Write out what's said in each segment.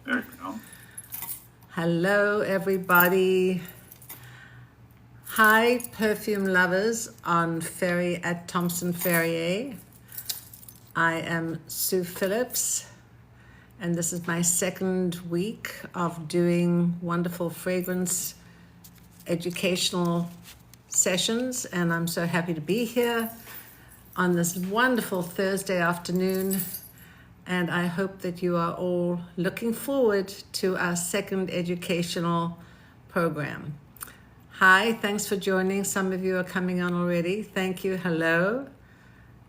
There you go. Hello, everybody. Hi, perfume lovers on Ferry at Thompson Ferrier. I am Sue Phillips, and this is my second week of doing wonderful fragrance educational sessions, and I'm so happy to be here on this wonderful Thursday afternoon. And I hope that you are all looking forward to our second educational program. Hi, thanks for joining. Some of you are coming on already. Thank you. Hello.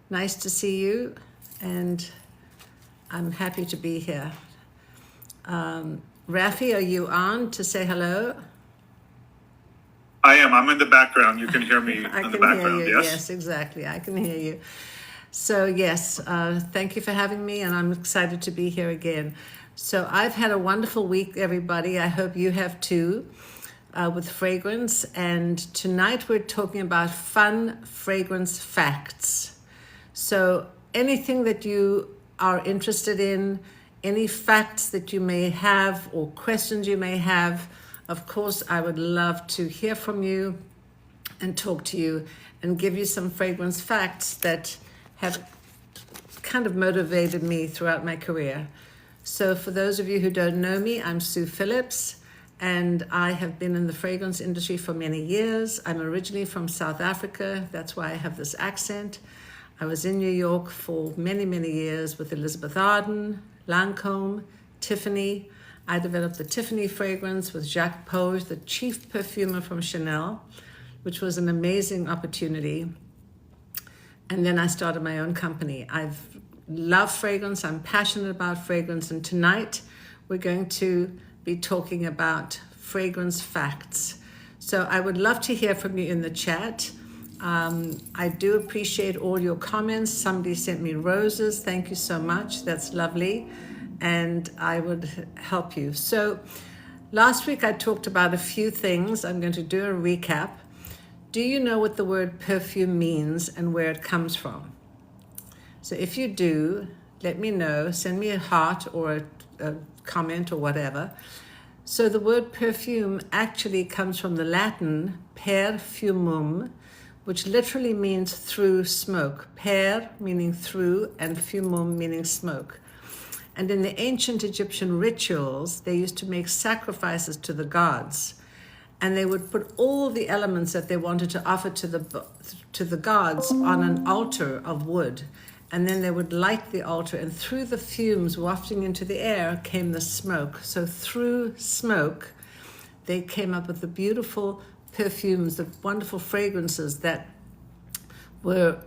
Nice to see you. And I'm happy to be here. Rafi, are you on to say hello? I am. I'm in the background. You can hear me in the background, hear you. yes? Yes, exactly. I can hear you. So yes, thank you for having me, and I'm excited to be here again. So I've had a wonderful week, everybody. I hope you have too, with fragrance. And tonight we're talking about fun fragrance facts. So anything that you are interested in, any facts that you may have or questions you may have, of course, I would love to hear from you and talk to you and give you some fragrance facts that have kind of motivated me throughout my career. So for those of you who don't know me, I'm Sue Phillips, and I have been in the fragrance industry for many years. I'm originally from South Africa. That's why I have this accent. I was in New York for many, many years with Elizabeth Arden, Lancôme, Tiffany. I developed the Tiffany fragrance with Jacques Pauge, the chief perfumer from Chanel, which was an amazing opportunity. And then I started my own company. I've loved fragrance. I'm passionate about fragrance. And tonight we're going to be talking about fragrance facts. So I would love to hear from you in the chat. I do appreciate all your comments. Somebody sent me roses. Thank you so much. That's lovely. And I would help you. So last week I talked about a few things. I'm going to do a recap. Do you know what the word perfume means and where it comes from? So if you do, let me know. Send me a heart or a comment or whatever. So the word perfume actually comes from the Latin perfumum, which literally means through smoke. Per meaning through and fumum meaning smoke. And in the ancient Egyptian rituals, they used to make sacrifices to the gods. And they would put all the elements that they wanted to offer to the gods on an altar of wood. And then they would light the altar, and through the fumes wafting into the air came the smoke. So through smoke, they came up with the beautiful perfumes, the wonderful fragrances that were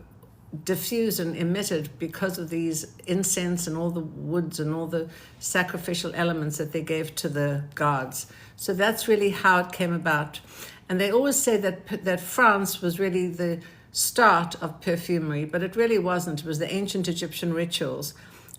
diffused and emitted because of these incense and all the woods and all the sacrificial elements that they gave to the gods. So that's really how it came about. And they always say that France was really the start of perfumery, but it really wasn't. It was the ancient Egyptian rituals.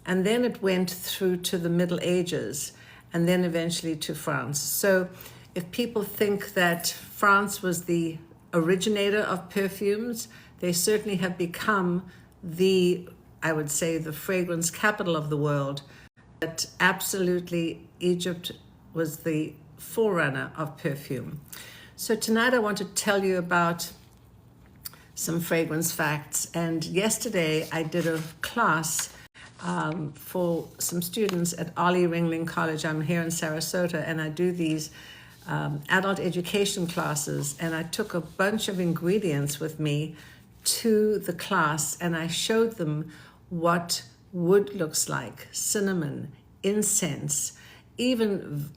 And then it went through to the Middle Ages and then eventually to France. So if people think that France was the originator of perfumes, they certainly have become I would say, the fragrance capital of the world. But absolutely, Egypt was the forerunner of perfume. So tonight I want to tell you about some fragrance facts. And yesterday I did a class for some students at Ollie Ringling College. I'm here in Sarasota, and I do these adult education classes. And I took a bunch of ingredients with me to the class, and I showed them what wood looks like: cinnamon, incense, even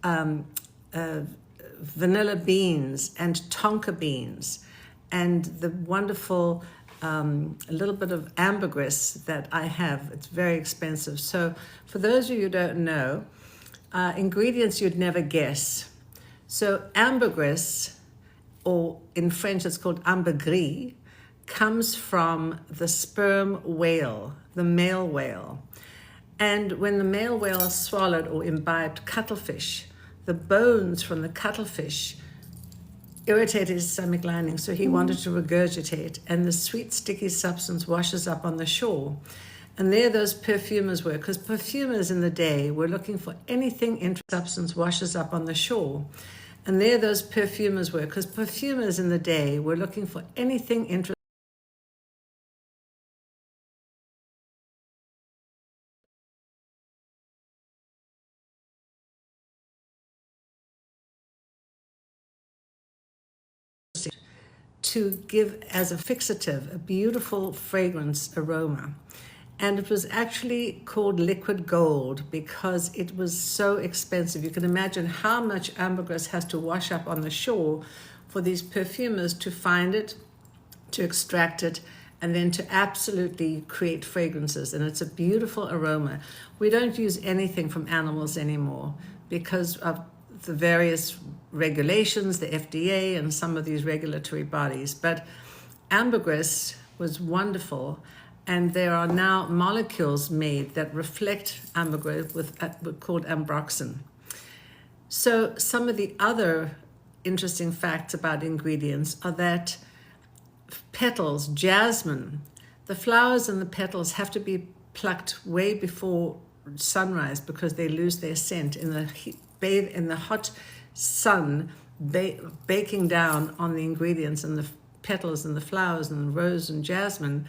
vanilla beans and tonka beans, and the wonderful a little bit of ambergris that I have. It's very expensive. So for those of you who don't know, ingredients you'd never guess. So ambergris, or in French it's called ambergris, comes from the sperm whale, the male whale. And when the male whale swallowed or imbibed cuttlefish, the bones from the cuttlefish irritated his stomach lining, so he wanted to regurgitate, and the sweet sticky substance washes up on the shore. And there those perfumers were, because perfumers in the day were looking for anything interesting substance washes up on the shore. And there those perfumers were, because perfumers in the day were looking for anything interesting to give as a fixative a beautiful fragrance aroma. And it was actually called liquid gold because it was so expensive. You can imagine how much ambergris has to wash up on the shore for these perfumers to find it, to extract it, and then to absolutely create fragrances. And it's a beautiful aroma. We don't use anything from animals anymore because of the various regulations, the FDA and some of these regulatory bodies. But ambergris was wonderful, and there are now molecules made that reflect ambergris called ambroxan. So some of the other interesting facts about ingredients are that petals, jasmine, the flowers and the petals have to be plucked way before sunrise because they lose their scent in the heat, bathe in the hot sun, baking down on the ingredients and the petals and the flowers and the rose and jasmine.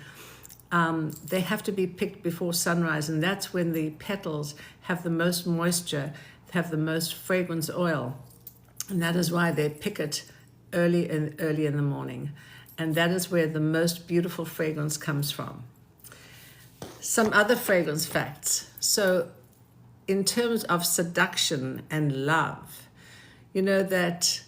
They have to be picked before sunrise, and that's when the petals have the most moisture, have the most fragrance oil, and that is why they pick it early in the morning, and that is where the most beautiful fragrance comes from. Some other fragrance facts. So in terms of seduction and love, you know that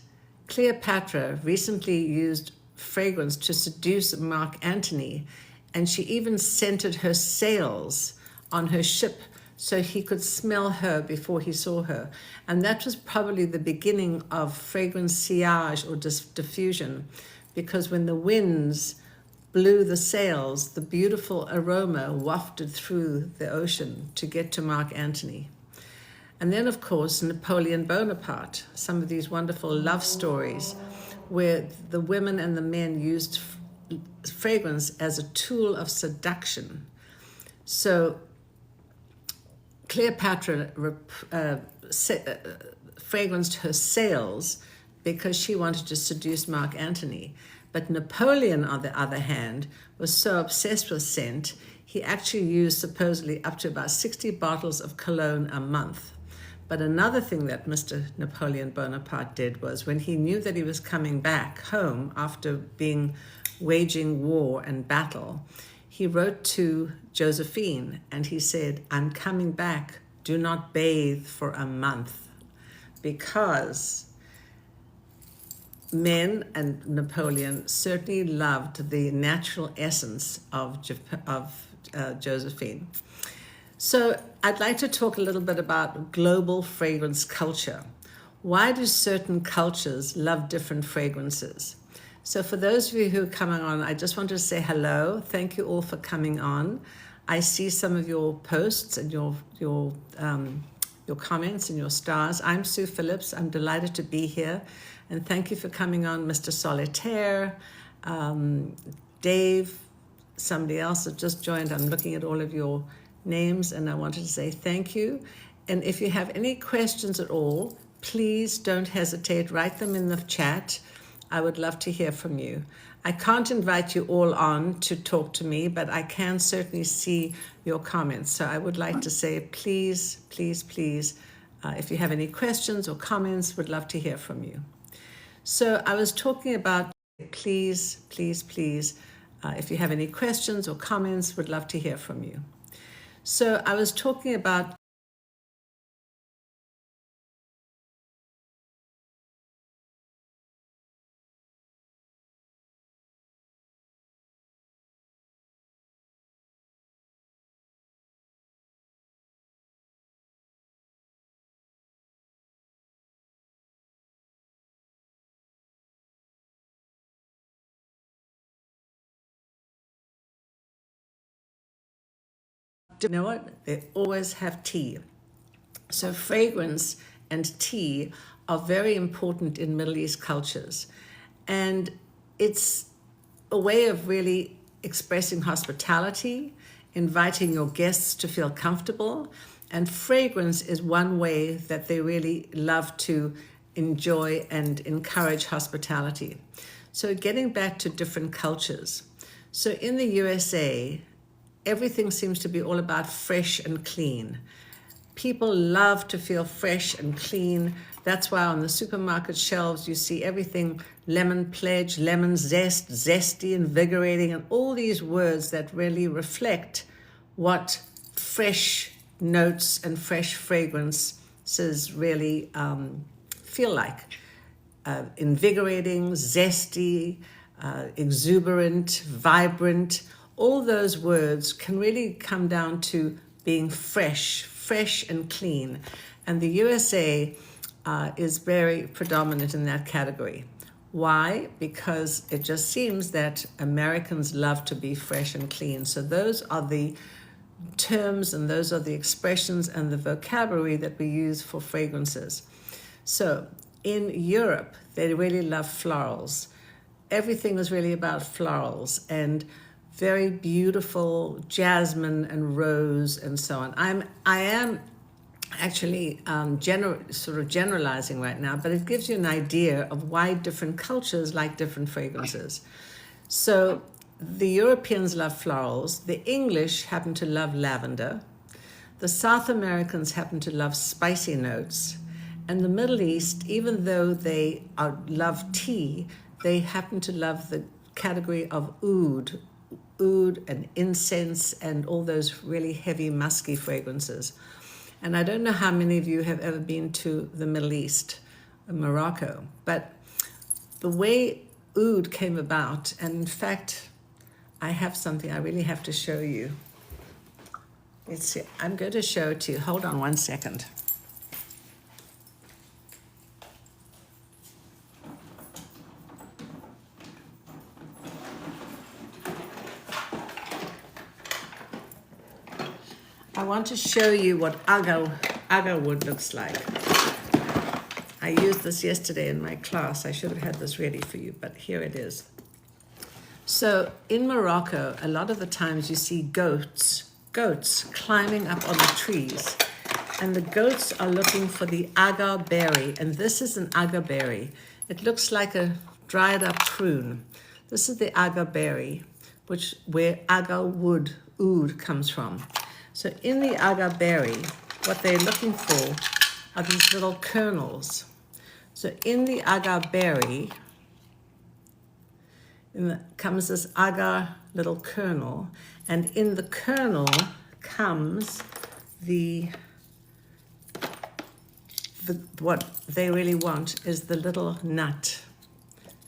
Cleopatra recently used fragrance to seduce Mark Antony, and she even scented her sails on her ship so he could smell her before he saw her. And that was probably the beginning of fragrance sillage or diffusion, because when the winds blew the sails, the beautiful aroma wafted through the ocean to get to Mark Antony. And then, of course, Napoleon Bonaparte, some of these wonderful love stories where the women and the men used fragrance as a tool of seduction. So Cleopatra fragranced her sails because she wanted to seduce Mark Antony. But Napoleon, on the other hand, was so obsessed with scent, he actually used supposedly up to about 60 bottles of cologne a month. But another thing that Mr. Napoleon Bonaparte did was when he knew that he was coming back home after waging war and battle, he wrote to Josephine and he said, "I'm coming back, do not bathe for a month," because men and Napoleon certainly loved the natural essence of Josephine. So I'd like to talk a little bit about global fragrance culture. Why do certain cultures love different fragrances? So for those of you who are coming on, I just want to say hello. Thank you all for coming on. I see some of your posts and your comments and your stars. I'm Sue Phillips. I'm delighted to be here. And thank you for coming on, Mr. Solitaire, Dave, somebody else that just joined. I'm looking at all of your names and I wanted to say thank you. And if you have any questions at all, please don't hesitate. Write them in the chat. I would love to hear from you. I can't invite you all on to talk to me, but I can certainly see your comments. So I would like to say, please, please, please, if you have any questions or comments, would love to hear from you. So I was talking about, please, please, please, if you have any questions or comments, would love to hear from you. So I was talking about you know what? They always have tea. So fragrance and tea are very important in Middle East cultures. And it's a way of really expressing hospitality. inviting your guests to feel comfortable. And fragrance is one way that they really love to enjoy and encourage hospitality. So getting back to different cultures. So in the USA, everything seems to be all about fresh and clean. People love to feel fresh and clean. That's why on the supermarket shelves you see everything lemon pledge, lemon zest, zesty, invigorating, and all these words that really reflect what fresh notes and fresh fragrances really feel like. Invigorating, zesty, exuberant, vibrant. All those words can really come down to being fresh and clean. And the USA is very predominant in that category. Why? Because it just seems that Americans love to be fresh and clean. So those are the terms and those are the expressions and the vocabulary that we use for fragrances. So in Europe, they really love florals. Everything is really about florals and very beautiful jasmine and rose and so on. I am actually sort of generalizing right now, but it gives you an idea of why different cultures like different fragrances. So the Europeans love florals. The English happen to love lavender. The South Americans happen to love spicy notes. And the Middle East, even though they love tea, they happen to love the category of oud and incense and all those really heavy, musky fragrances. And I don't know how many of you have ever been to the Middle East, Morocco, but the way oud came about, and in fact, I have something I really have to show you. Let's see, I'm going to show it to you. Hold on one second. I want to show you what agar wood looks like. I used this yesterday in my class. I should have had this ready for you, but here it is. So in Morocco, a lot of the times you see goats climbing up on the trees, and the goats are looking for the agar berry, and this is an agar berry. It looks like a dried up prune. This is the agar berry, where agar wood, oud, comes from. So in the agar berry, what they're looking for are these little kernels. So in the agar berry, comes this agar little kernel, and in the kernel comes what they really want is the little nut,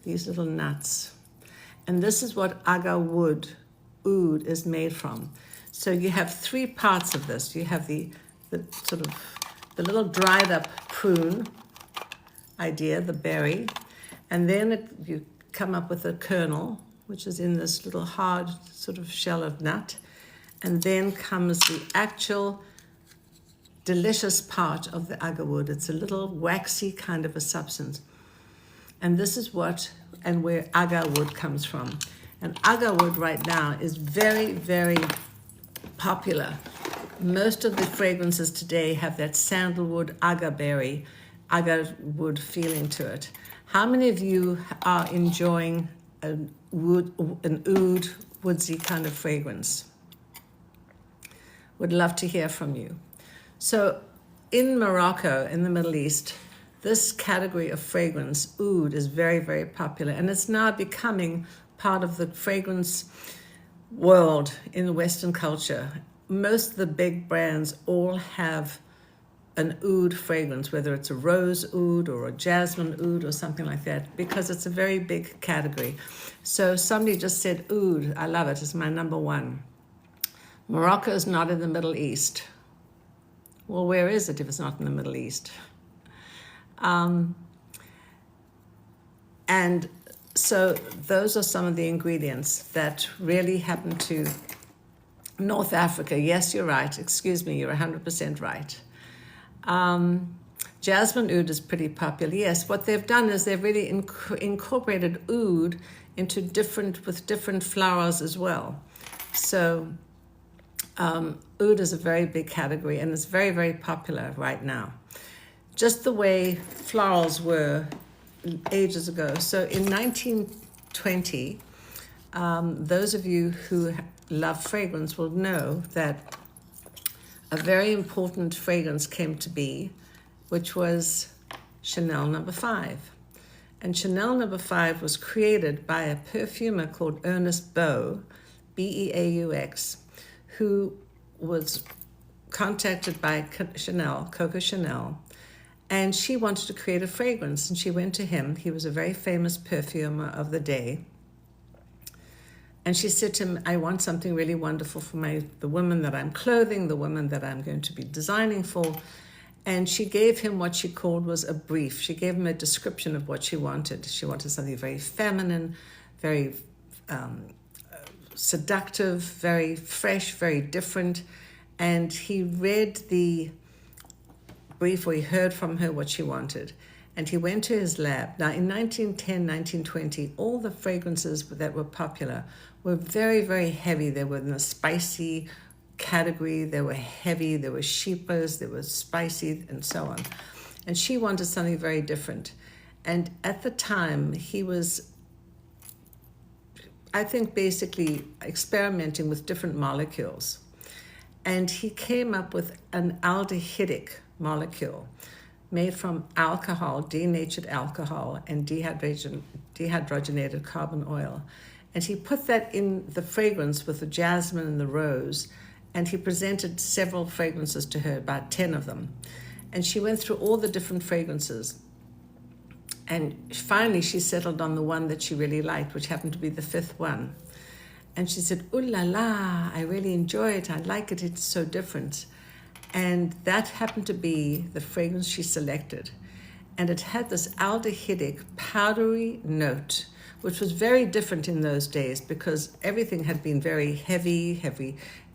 these little nuts. And this is what agar wood, oud, is made from. So you have three parts of this. You have the sort of the little dried up prune idea, the berry, and then you come up with a kernel, which is in this little hard sort of shell of nut, and then comes the actual delicious part of the agar wood. It's a little waxy kind of a substance. And this is where agar wood comes from. And agar wood right now is very, very popular. Most of the fragrances today have that sandalwood, agar wood feeling to it. How many of you are enjoying an oud, woodsy kind of fragrance? Would love to hear from you. So in Morocco, in the Middle East, this category of fragrance, oud, is very, very popular, and it's now becoming part of the fragrance world in Western culture. Most of the big brands all have an oud fragrance, whether it's a rose oud or a jasmine oud or something like that, because it's a very big category. So somebody just said oud, I love it, it's my number one. Morocco is not in the Middle East. Well, where is it if it's not in the Middle East? And so those are some of the ingredients that really happen to North Africa. Yes, you're right. Excuse me, you're 100% right. Jasmine oud is pretty popular. Yes, what they've done is they've really incorporated oud into different flowers as well. So Oud is a very big category, and it's very, very popular right now. Just the way florals were ages ago. So in 1920, those of you who love fragrance will know that a very important fragrance came to be, which was Chanel No. 5. And Chanel No. 5 was created by a perfumer called Ernest Beaux, Beaux, who was contacted by Chanel, Coco Chanel, and she wanted to create a fragrance, and she went to him. He was a very famous perfumer of the day. And she said to him, I want something really wonderful for the women that I'm clothing, the women that I'm going to be designing for. And she gave him what she called was a brief. She gave him a description of what she wanted. She wanted something very feminine, very seductive, very fresh, very different. And he read the brief, or he heard from her what she wanted. And he went to his lab. Now, in 1910, 1920, all the fragrances that were popular were very, very heavy. They were in the spicy category. They were heavy. There were sheepers. They were spicy, and so on. And she wanted something very different. And at the time, he was, I think, basically experimenting with different molecules. And he came up with an aldehydic molecule made from alcohol, denatured alcohol, and dehydrogenated carbon oil. And he put that in the fragrance with the jasmine and the rose, and he presented several fragrances to her, about 10 of them. And she went through all the different fragrances. And finally, she settled on the one that she really liked, which happened to be the 5th one. And she said, ooh la la, I really enjoy it. I like it. It's so different. And that happened to be the fragrance she selected. And it had this aldehydic, powdery note, which was very different in those days because everything had been very heavy,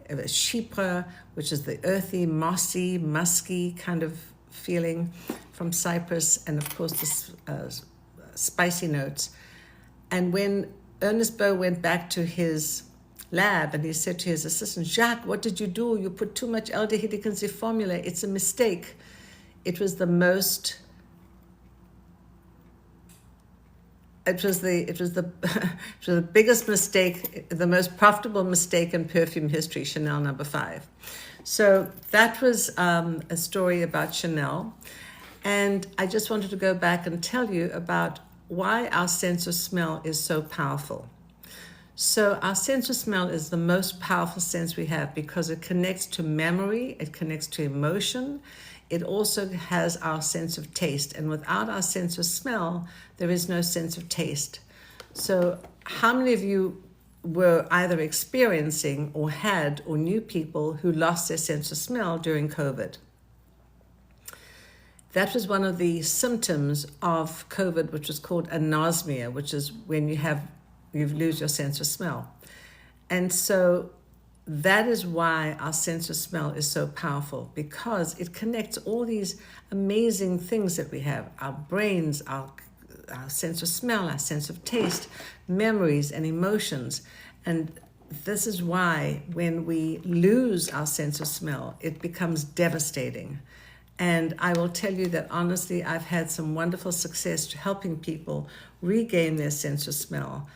chypre, which is the earthy, mossy, musky kind of feeling from Cyprus, and of course the spicy notes. And when Ernest Beaux went back to his lab and he said to his assistant, Jacques, what did you do? You put too much aldehydic in the formula. It's a mistake. It was the biggest mistake, the most profitable mistake in perfume history, Chanel No. 5. So that was a story about Chanel. And I just wanted to go back and tell you about why our sense of smell is so powerful. So our sense of smell is the most powerful sense we have because it connects to memory, it connects to emotion. It also has our sense of taste. And without our sense of smell, there is no sense of taste. So how many of you were either experiencing or had or knew people who lost their sense of smell during COVID? That was one of the symptoms of COVID, which was called anosmia, which is when you lose your sense of smell. And so that is why our sense of smell is so powerful, because it connects all these amazing things that we have, our brains, our sense of smell, our sense of taste, memories and emotions. And this is why when we lose our sense of smell, it becomes devastating. And I will tell you that honestly, I've had some wonderful success helping people regain their sense of smell.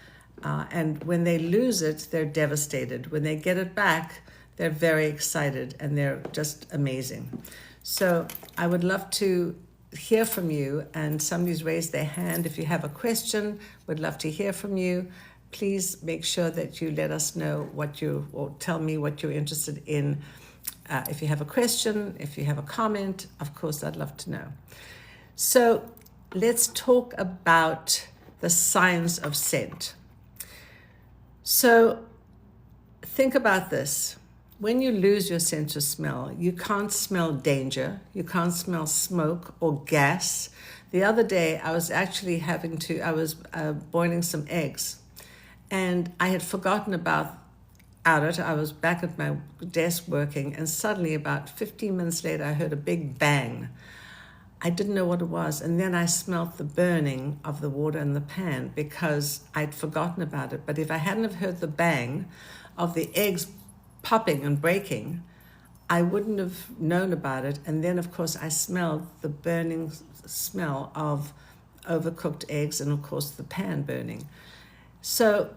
And when they lose it, they're devastated. When they get it back, they're very excited and they're just amazing. So I would love to hear from you, and somebody's raised their hand. If you have a question, we'd love to hear from you. Please make sure that you let us know or tell me what you're interested in. If you have a question, if you have a comment, of course, I'd love to know. So let's talk about the science of scent. So think about this. When you lose your sense of smell, you can't smell danger. You can't smell smoke or gas. The other day, I was actually boiling some eggs, and I had forgotten about it. I was back at my desk working, and suddenly about 15 minutes later, I heard a big bang. I didn't know what it was, and then I smelt the burning of the water in the pan because I'd forgotten about it. But if I hadn't have heard the bang of the eggs popping and breaking, I wouldn't have known about it. And then, of course, I smelled the burning smell of overcooked eggs and, of course, the pan burning. So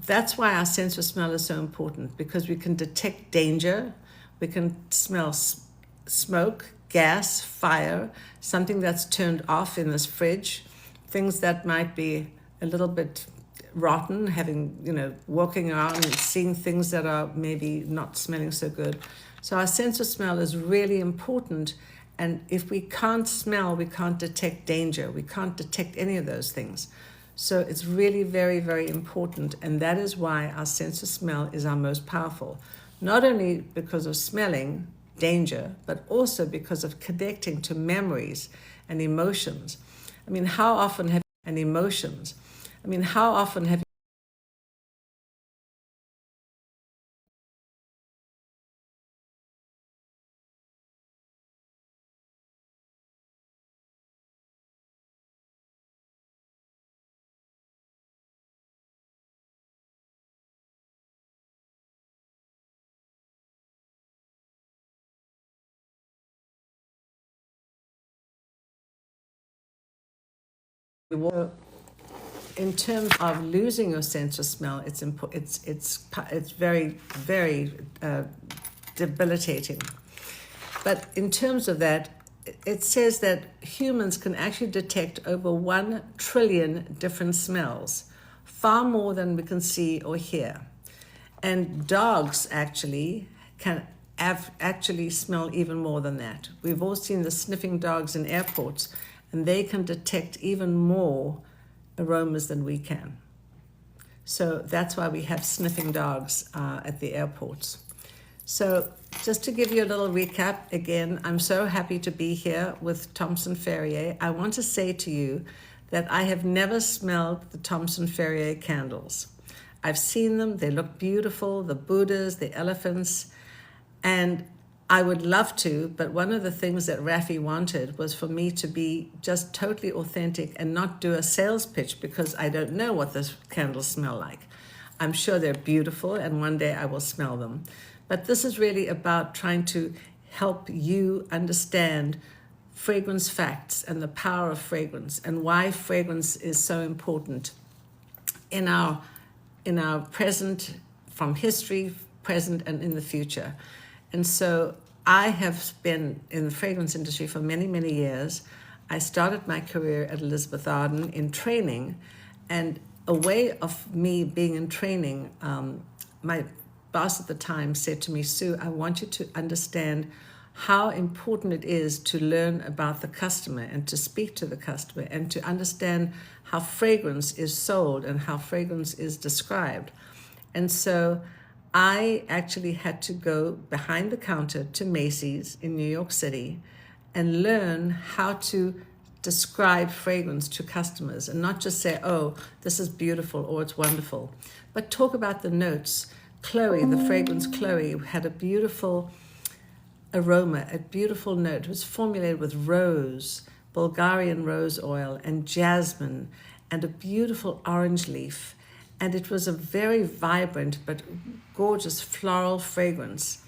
that's why our sense of smell is so important, because we can detect danger. We can smell smoke, gas, fire, something that's turned off in this fridge, things that might be a little bit rotten, walking around and seeing things that are maybe not smelling so good. So our sense of smell is really important. And if we can't smell, we can't detect danger. We can't detect any of those things. So it's really very, very important. And that is why our sense of smell is our most powerful. Not only because of smelling danger, but also because of connecting to memories and emotions. How often have in terms of losing your sense of smell, it's very, very debilitating. But in terms of that, it says that humans can actually detect over 1 trillion different smells, far more than we can see or hear. And dogs actually can actually smell even more than that. We've all seen the sniffing dogs in airports, and they can detect even more aromas than we can. So that's why we have sniffing dogs at the airports. So just to give you a little recap, again, I'm so happy to be here with Thompson Ferrier. I want to say to you that I have never smelled the Thompson Ferrier candles. I've seen them, they look beautiful, the Buddhas, the elephants, and I would love to, but one of the things that Rafi wanted was for me to be just totally authentic and not do a sales pitch, because I don't know what those candles smell like. I'm sure they're beautiful, and one day I will smell them. But this is really about trying to help you understand fragrance facts and the power of fragrance and why fragrance is so important in our present, from history, present, and in the future. And so I have been in the fragrance industry for many, many years. I started my career at Elizabeth Arden in training, and a way of me being in training, my boss at the time said to me, Sue, I want you to understand how important it is to learn about the customer and to speak to the customer and to understand how fragrance is sold and how fragrance is described. And so I actually had to go behind the counter to Macy's in New York City and learn how to describe fragrance to customers and not just say, oh, this is beautiful or it's wonderful, but talk about the notes. Chloe, the fragrance Chloe, had a beautiful aroma, a beautiful note. It was formulated with rose, Bulgarian rose oil, and jasmine, and a beautiful orange leaf. And it was a very vibrant but gorgeous floral fragrance.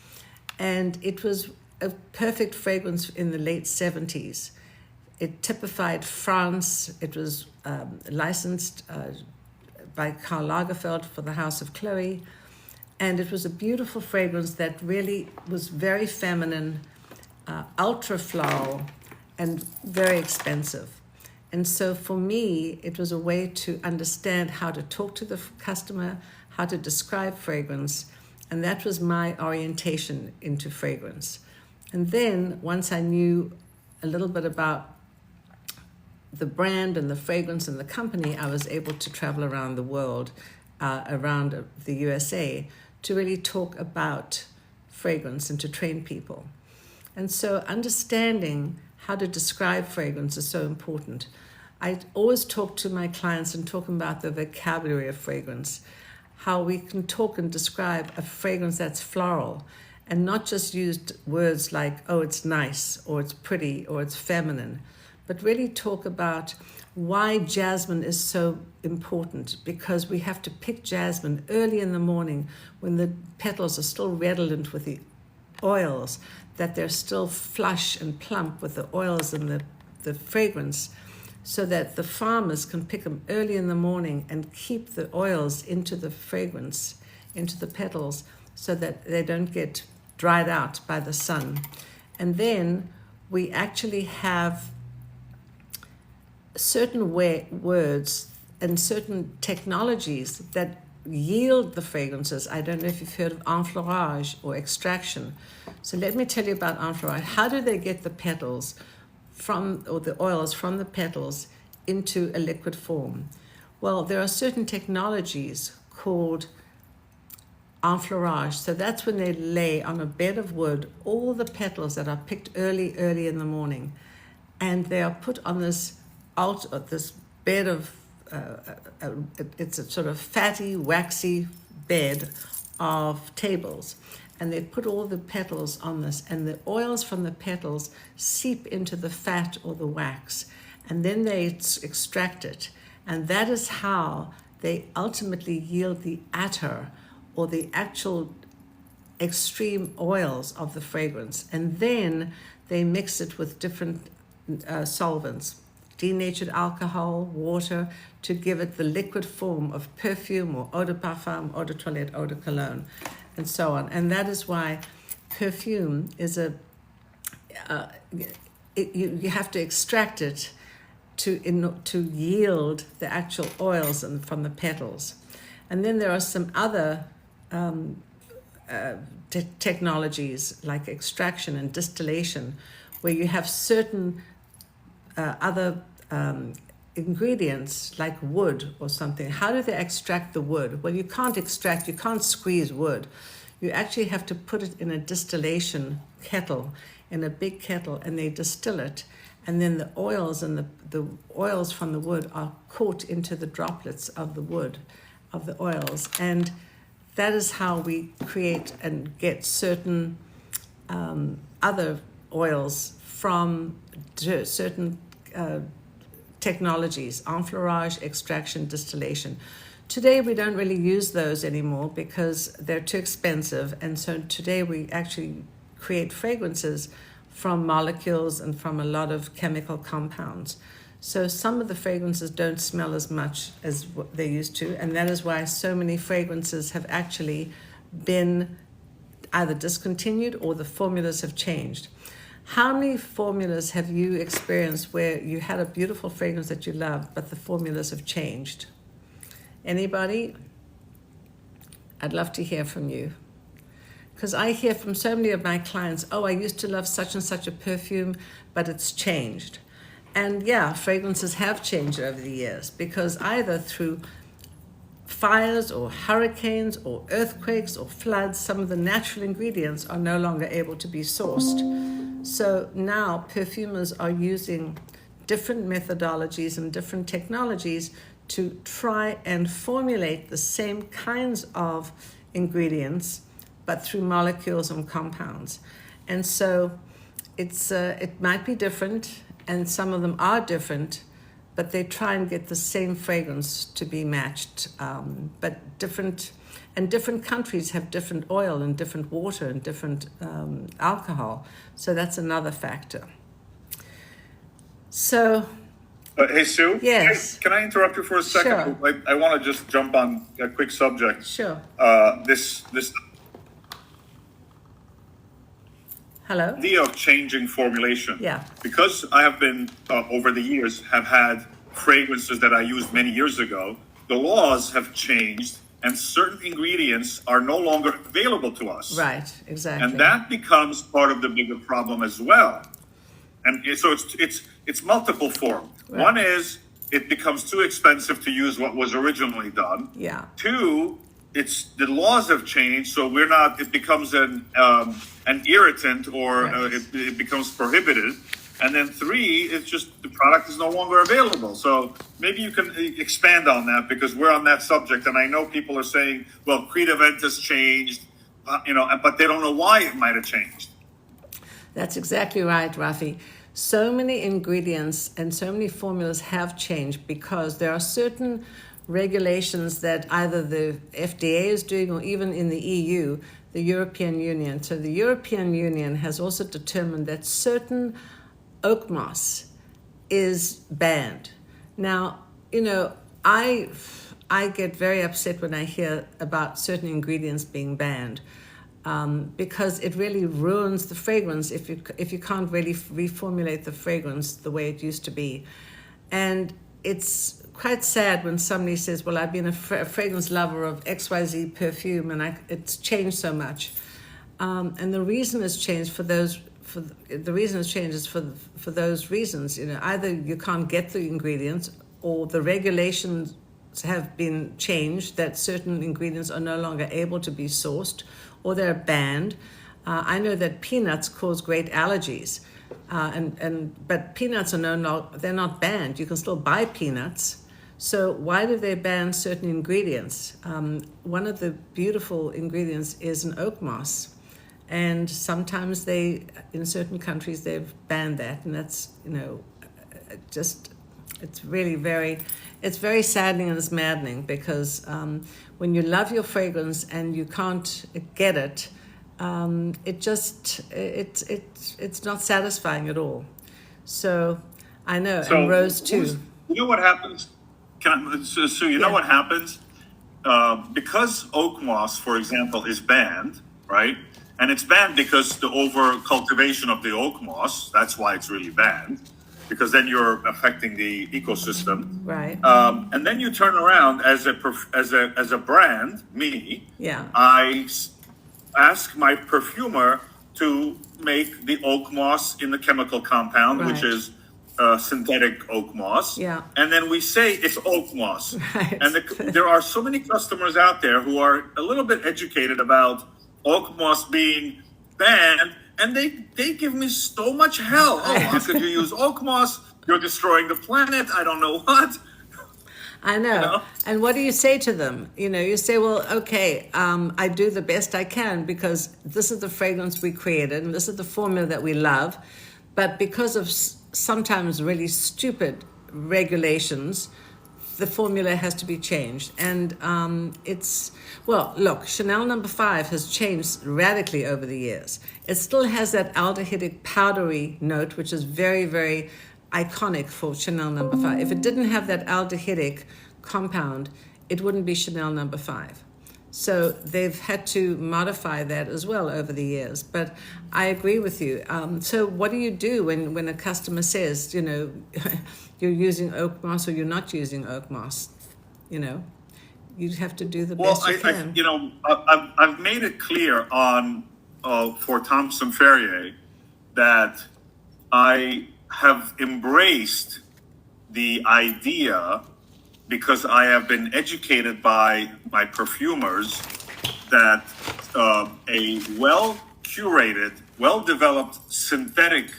And it was a perfect fragrance in the late 70s. It typified France. It was licensed by Karl Lagerfeld for the House of Chloe. And it was a beautiful fragrance that really was very feminine, ultra floral, and very expensive. And so for me, it was a way to understand how to talk to the customer, how to describe fragrance, and that was my orientation into fragrance. And then once I knew a little bit about the brand and the fragrance and the company, I was able to travel around the world, around the USA, to really talk about fragrance and to train people. And so understanding how to describe fragrance is so important. I always talk to my clients and talk about the vocabulary of fragrance, how we can talk and describe a fragrance that's floral and not just use words like, oh, it's nice, or it's pretty, or it's feminine, but really talk about why jasmine is so important, because we have to pick jasmine early in the morning when the petals are still redolent with the oils, that they're still flush and plump with the oils and the fragrance, so that the farmers can pick them early in the morning and keep the oils into the fragrance, into the petals, so that they don't get dried out by the sun. And then we actually have certain words and certain technologies that yield the fragrances. I don't know if you've heard of enfleurage or extraction. So let me tell you about enfleurage. How do they get the petals or the oils from the petals into a liquid form? Well, there are certain technologies called enfleurage. So that's when they lay on a bed of wood all the petals that are picked early in the morning, and they are put on this bed of it's a sort of fatty, waxy bed of tables, and they put all the petals on this, and the oils from the petals seep into the fat or the wax, and then they extract it, and that is how they ultimately yield the attar, or the actual extreme oils of the fragrance. And then they mix it with different solvents, denatured alcohol, water, to give it the liquid form of perfume or eau de parfum, eau de toilette, eau de cologne, and so on. And that is why perfume is you have to extract it to yield the actual oils from the petals. And then there are some other technologies like extraction and distillation, where you have certain other ingredients like wood or something. How do they extract the wood? Well, you can't squeeze wood. You actually have to put it in a distillation kettle, in a big kettle, and they distill it. And then the oils and the oils from the wood are caught into the droplets of the wood, of the oils. And that is how we create and get certain other oils from certain technologies: enfleurage, extraction, distillation. Today we don't really use those anymore because they're too expensive, and so today we actually create fragrances from molecules and from a lot of chemical compounds. So some of the fragrances don't smell as much as what they used to, and that is why so many fragrances have actually been either discontinued or the formulas have changed. How many formulas have you experienced where you had a beautiful fragrance that you loved, but the formulas have changed? Anybody? I'd love to hear from you. Because I hear from so many of my clients, oh, I used to love such and such a perfume, but it's changed. And yeah, fragrances have changed over the years, because either through fires or hurricanes or earthquakes or floods, some of the natural ingredients are no longer able to be sourced. So now perfumers are using different methodologies and different technologies to try and formulate the same kinds of ingredients, but through molecules and compounds. And so it might be different, and some of them are different, but they try and get the same fragrance to be matched. But different countries have different oil and different water and different alcohol. So that's another factor. So. Hey, Sue? Yes. Can I interrupt you for a second? Sure. I want to just jump on a quick subject. Sure. This Hello? idea of changing formulation. Yeah. Because I have been, over the years, have had fragrances that I used many years ago, the laws have changed and certain ingredients are no longer available to us. Right, exactly. And that becomes part of the bigger problem as well. And so it's multiple form. Right. One is it becomes too expensive to use what was originally done. Yeah. Two, the laws have changed, so it becomes an irritant, or Right. it becomes prohibited. And then three, it's just the product is no longer available. So maybe you can expand on that, because we're on that subject, and I know people are saying, well, Creed event has changed, but they don't know why it might have changed. That's exactly right, Rafi. So many ingredients and so many formulas have changed because there are certain regulations that either the FDA is doing or even in the EU, the European Union. So the European Union has also determined that certain oak moss is banned. Now, I get very upset when I hear about certain ingredients being banned, because it really ruins the fragrance if you can't really reformulate the fragrance the way it used to be. And it's quite sad when somebody says, well, I've been a fragrance lover of XYZ perfume and it's changed so much. And the reason it's changed the reason it's changed is for those reasons. Either you can't get the ingredients, or the regulations have been changed that certain ingredients are no longer able to be sourced, or they're banned. I know that peanuts cause great allergies, but peanuts they're not banned. You can still buy peanuts. So why do they ban certain ingredients? One of the beautiful ingredients is an oak moss. And sometimes in certain countries, they've banned that. And that's, it's really it's very saddening and it's maddening, because when you love your fragrance and you can't get it, it's not satisfying at all. So I know, and Rose too. You know what happens? Know what happens? Because oak moss, for example, is banned, right? And it's banned because the over cultivation of the oak moss. That's why it's really banned, because then you're affecting the ecosystem. Right. And then you turn around as a brand, Yeah. I ask my perfumer to make the oak moss in the chemical compound, which is synthetic oak moss. Yeah. And then we say it's oak moss. Right. And there are so many customers out there who are a little bit educated about oak moss being banned, and they give me so much hell. Oh, how could you use oak moss? You're destroying the planet. I don't know what. I know. And what do you say to them? You say, well, okay, I do the best I can because this is the fragrance we created and this is the formula that we love. But because of sometimes really stupid regulations, the formula has to be changed. And look, Chanel No. 5 has changed radically over the years. It still has that aldehydic powdery note, which is very, very iconic for Chanel No. 5. If it didn't have that aldehydic compound, it wouldn't be Chanel No. 5. So they've had to modify that as well over the years. But I agree with you. So what do you do when a customer says, you're using oak moss or you're not using oak moss? You have to do the best you can. I've made it clear for Thompson Ferrier that I have embraced the idea, because I have been educated by my perfumers, that a well-curated, well-developed synthetic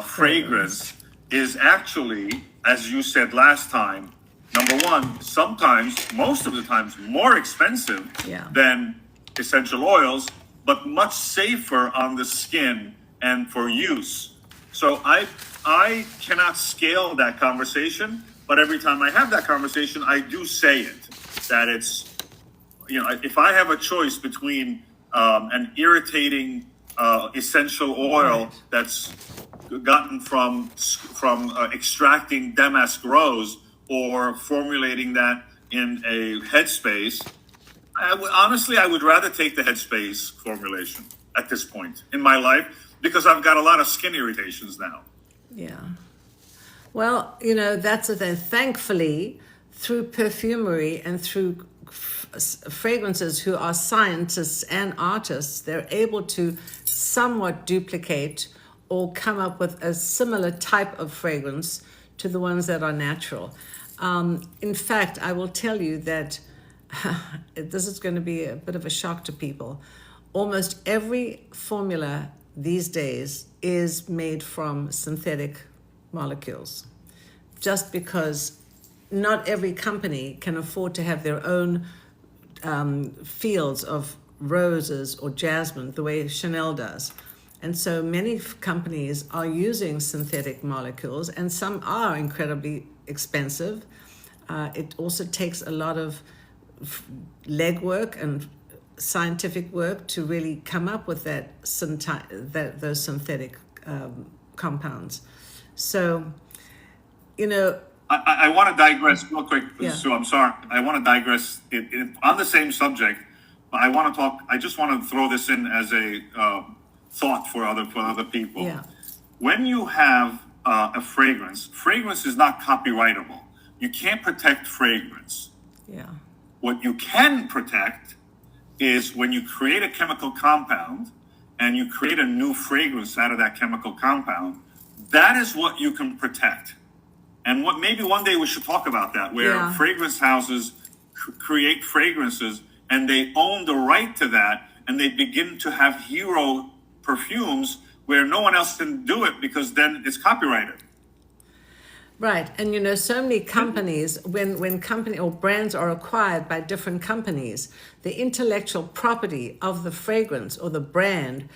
fragrance is actually, as you said last time, number one, sometimes, most of the times, more expensive than essential oils, but much safer on the skin and for use. So I cannot scale that conversation, but every time I have that conversation, I do say it, that it's, if I have a choice between an irritating essential oil that's gotten from extracting damask rose or formulating that in a headspace, honestly, I would rather take the headspace formulation at this point in my life, because I've got a lot of skin irritations now. Yeah. Well, that's the thing. Thankfully, through perfumery and through fragrances who are scientists and artists, they're able to somewhat duplicate or come up with a similar type of fragrance to the ones that are natural. In fact, I will tell you that this is going to be a bit of a shock to people. Almost every formula these days is made from synthetic molecules, just because not every company can afford to have their own fields of roses or jasmine the way Chanel does. And so many companies are using synthetic molecules, and some are incredibly expensive. It also takes a lot of legwork and scientific work to really come up with those synthetic compounds. So, I want to digress real quick, Yeah. Sue. I'm sorry. I want to digress on the same subject. But I want to talk. I just want to throw this in as a thought for other people. Yeah. When you have a fragrance is not copyrightable. You can't protect fragrance. Yeah. What you can protect is when you create a chemical compound and you create a new fragrance out of that chemical compound. That is what you can protect. And what maybe one day we should talk about that, where Yeah. fragrance houses create fragrances and they own the right to that, and they begin to have hero perfumes where no one else can do it because then it's copyrighted. Right. And so many companies, when company or brands are acquired by different companies, the intellectual property of the fragrance or the brand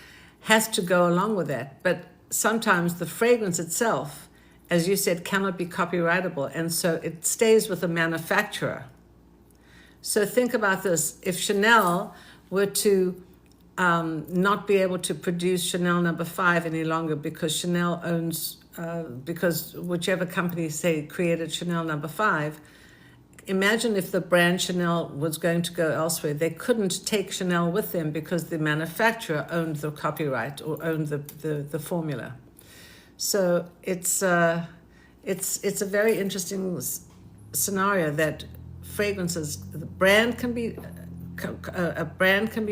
has to go along with that. But sometimes the fragrance itself, as you said, cannot be copyrightable, and so it stays with the manufacturer. So think about this. If Chanel were to not be able to produce Chanel number 5 any longer because Chanel owns, because whichever company, say, created Chanel number 5, imagine if the brand Chanel was going to go elsewhere. They couldn't take Chanel with them because the manufacturer owned the copyright or owned the formula. So it's a very interesting scenario that fragrances, a brand can be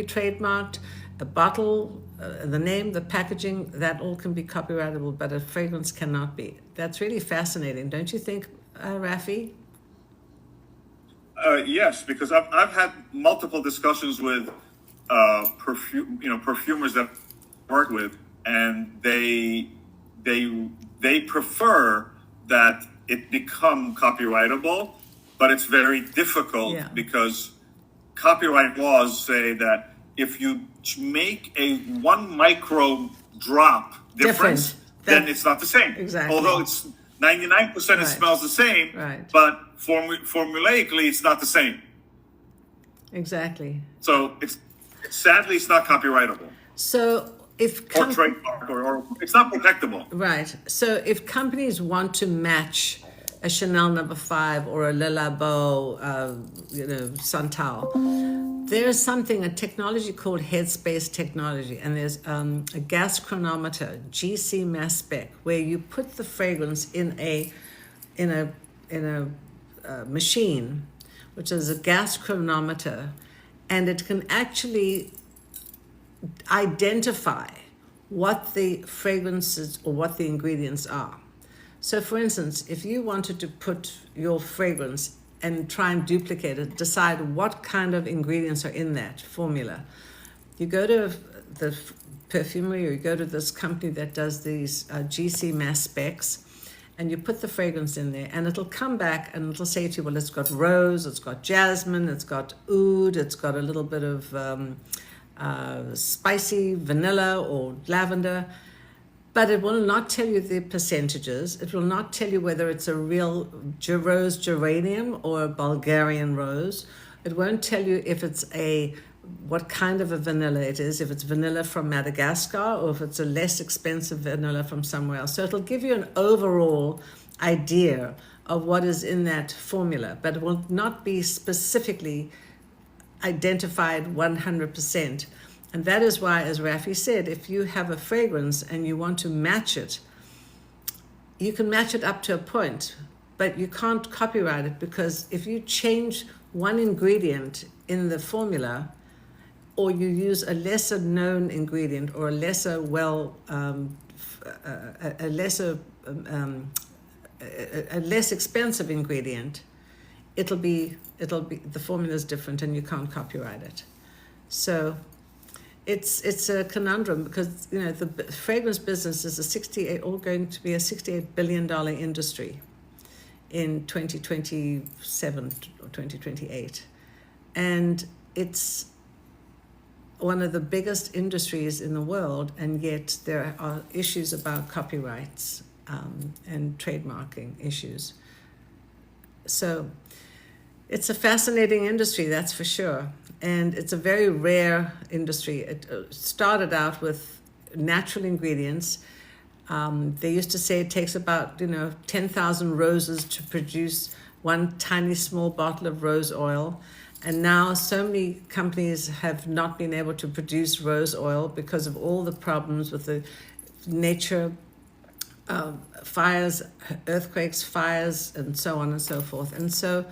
trademarked, a bottle, the name, the packaging, that all can be copyrightable, but a fragrance cannot be. That's really fascinating, don't you think, Rafi? Yes, because I've had multiple discussions with perfumers that I work with, and they prefer that it become copyrightable, but it's very difficult because copyright laws say that if you make a 1 micro drop difference, then it's not the same. Exactly. Although it's 99% it smells the same, but formulaically it's not the same. Exactly. So sadly it's not copyrightable. So if or trademark or it's not protectable. Right. So if companies want to match a Chanel number 5 or a Le Labo, Santal, there's a technology called headspace technology, and there's a gas chronometer, GC mass spec, where you put the fragrance in a machine, which is a gas chronometer, and it can actually identify what the fragrances or what the ingredients are. So for instance, if you wanted to put your fragrance and try and duplicate it, decide what kind of ingredients are in that formula, you go to the perfumery or you go to this company that does these GC mass specs, and you put the fragrance in there, and it'll come back and it'll say to you, well, it's got rose, it's got jasmine, it's got oud, it's got a little bit of spicy vanilla or lavender, but it will not tell you the percentages. It will not tell you whether it's a real rose geranium or a Bulgarian rose. It won't tell you if it's what kind of a vanilla it is, if it's vanilla from Madagascar or if it's a less expensive vanilla from somewhere else. So it'll give you an overall idea of what is in that formula, but it will not be specifically identified 100%. And that is why, as Rafi said, if you have a fragrance and you want to match it, you can match it up to a point, but you can't copyright it, because if you change one ingredient in the formula, or you use a lesser known ingredient or a lesser less expensive ingredient, it'll be the formula is different and you can't copyright it. So it's a conundrum, because the fragrance business is going to be a $68 billion industry in 2027 or 2028, and it's one of the biggest industries in the world, and yet there are issues about copyrights and trademarking issues. So it's a fascinating industry, that's for sure. And it's a very rare industry. It started out with natural ingredients. They used to say it takes about 10,000 roses to produce one tiny small bottle of rose oil. And now so many companies have not been able to produce rose oil because of all the problems with the nature, fires, earthquakes, fires, and so on and so forth. And so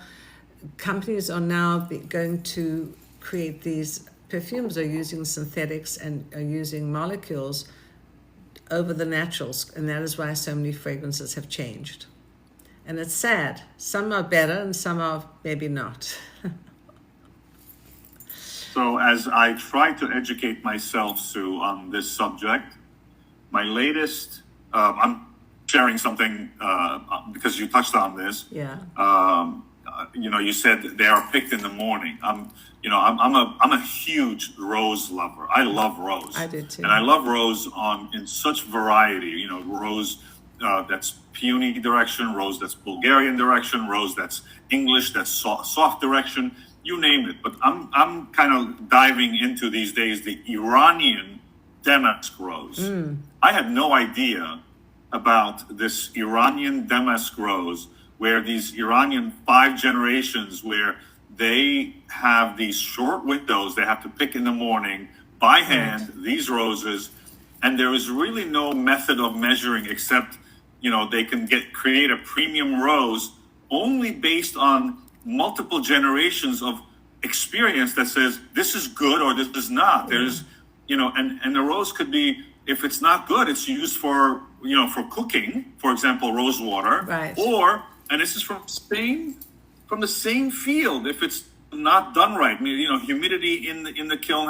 companies are now going to create these perfumes, are using synthetics and are using molecules over the naturals. And that is why so many fragrances have changed. And it's sad. Some are better and some are maybe not. So as I try to educate myself, Sue, on this subject, my latest, I'm sharing something because you touched on this. Yeah. You said they are picked in the morning. I'm a huge rose lover. I love rose. I do too. And I love rose in such variety. Rose that's peony direction, rose that's Bulgarian direction, rose that's English, that's soft direction. You name it. But I'm kind of diving into these days the Iranian damask rose. I had no idea about this Iranian damask rose, where these Iranian 5 generations, where they have these short windows, they have to pick in the morning by hand these roses, and there is really no method of measuring except they can create a premium rose only based on multiple generations of experience that says this is good or this is not. There's and the rose could be, if it's not good, it's used for for cooking, for example, rose water, right? Or, and this is from the same field, if it's not done right. Humidity in the kiln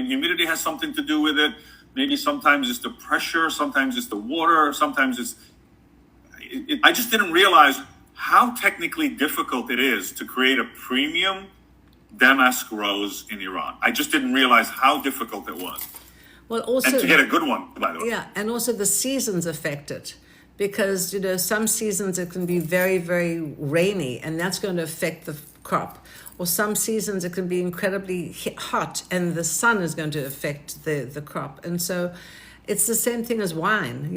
humidity has something to do with it. Maybe sometimes it's the pressure, sometimes it's the water, sometimes it's I just didn't realize how technically difficult it is to create a premium damask rose in Iran. I just didn't realize how difficult it was. Well, also, and to get a good one, by the way. Yeah, and also the seasons affect it, because some seasons it can be very, very rainy, and that's going to affect the crop. Or some seasons it can be incredibly hot, and the sun is going to affect the crop. And so it's the same thing as wine.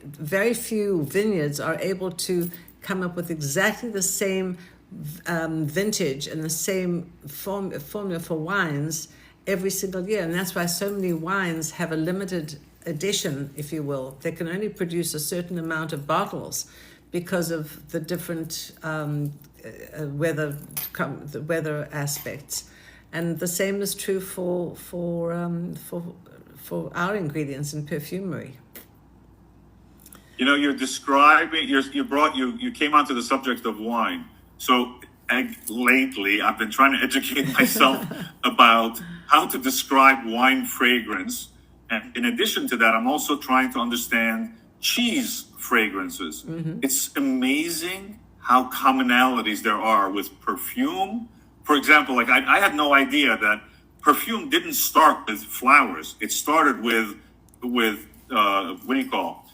Very few vineyards are able to come up with exactly the same vintage and the same formula for wines every single year. And that's why so many wines have a limited edition, if you will. They can only produce a certain amount of bottles because of the different the weather aspects. And the same is true for our ingredients in perfumery. You're describing, you came onto the subject of wine. So lately, I've been trying to educate myself about how to describe wine fragrance. And in addition to that, I'm also trying to understand cheese fragrances. Mm-hmm. It's amazing how commonalities there are with perfume. For example, like I had no idea that perfume didn't start with flowers. It started with what do you call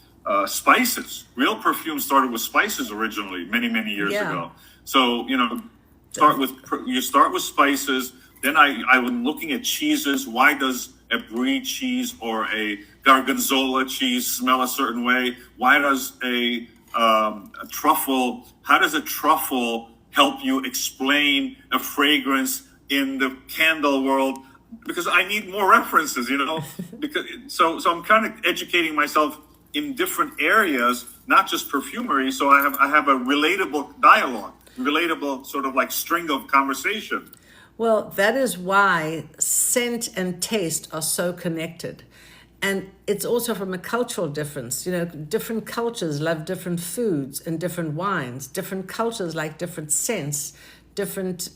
spices. Real perfume started with spices originally, many years ago. So you start with spices. Then I was looking at cheeses. Why does a brie cheese or a gorgonzola cheese smell a certain way? Why does a truffle? How does a truffle help you explain a fragrance in the candle world? Because I need more references, so I'm kind of educating myself in different areas, not just perfumery. So I have a relatable dialogue, relatable sort of like string of conversation. Well, that is why scent and taste are so connected. And it's also from a cultural difference. Different cultures love different foods and different wines. Different cultures like different scents, different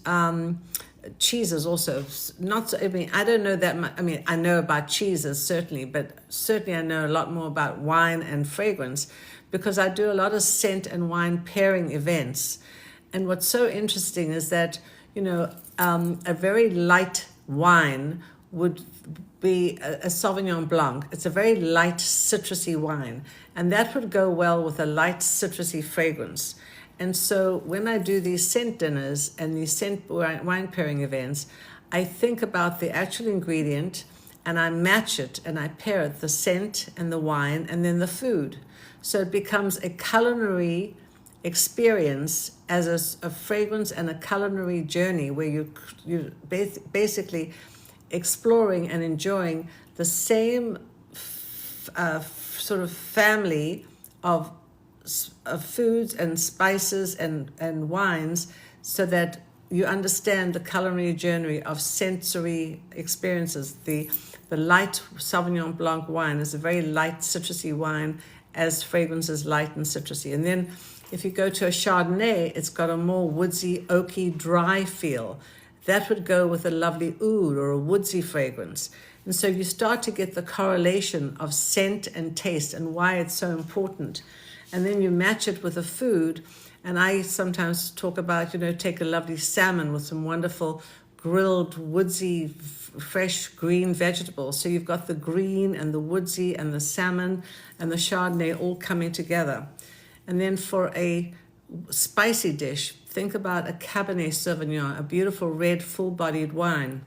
cheeses also. I don't know that much. I know about cheeses certainly, but certainly I know a lot more about wine and fragrance because I do a lot of scent and wine pairing events. And what's so interesting is that, a very light wine would be a Sauvignon Blanc. It's a very light citrusy wine, and that would go well with a light citrusy fragrance. And so when I do these scent dinners and these scent wine pairing events, I think about the actual ingredient and I match it and I pair it, the scent and the wine and then the food. So it becomes a culinary experience as a fragrance and a culinary journey where you're basically exploring and enjoying the same sort of family of foods and spices and wines, so that you understand the culinary journey of sensory experiences. The light Sauvignon Blanc wine is a very light citrusy wine, as fragrance is light and citrusy. And then if you go to a Chardonnay, it's got a more woodsy, oaky, dry feel. That would go with a lovely oud or a woodsy fragrance. And so you start to get the correlation of scent and taste and why it's so important. And then you match it with a food. And I sometimes talk about, take a lovely salmon with some wonderful grilled, woodsy, fresh green vegetables. So you've got the green and the woodsy and the salmon and the Chardonnay all coming together. And then for a spicy dish, think about a Cabernet Sauvignon, a beautiful red, full-bodied wine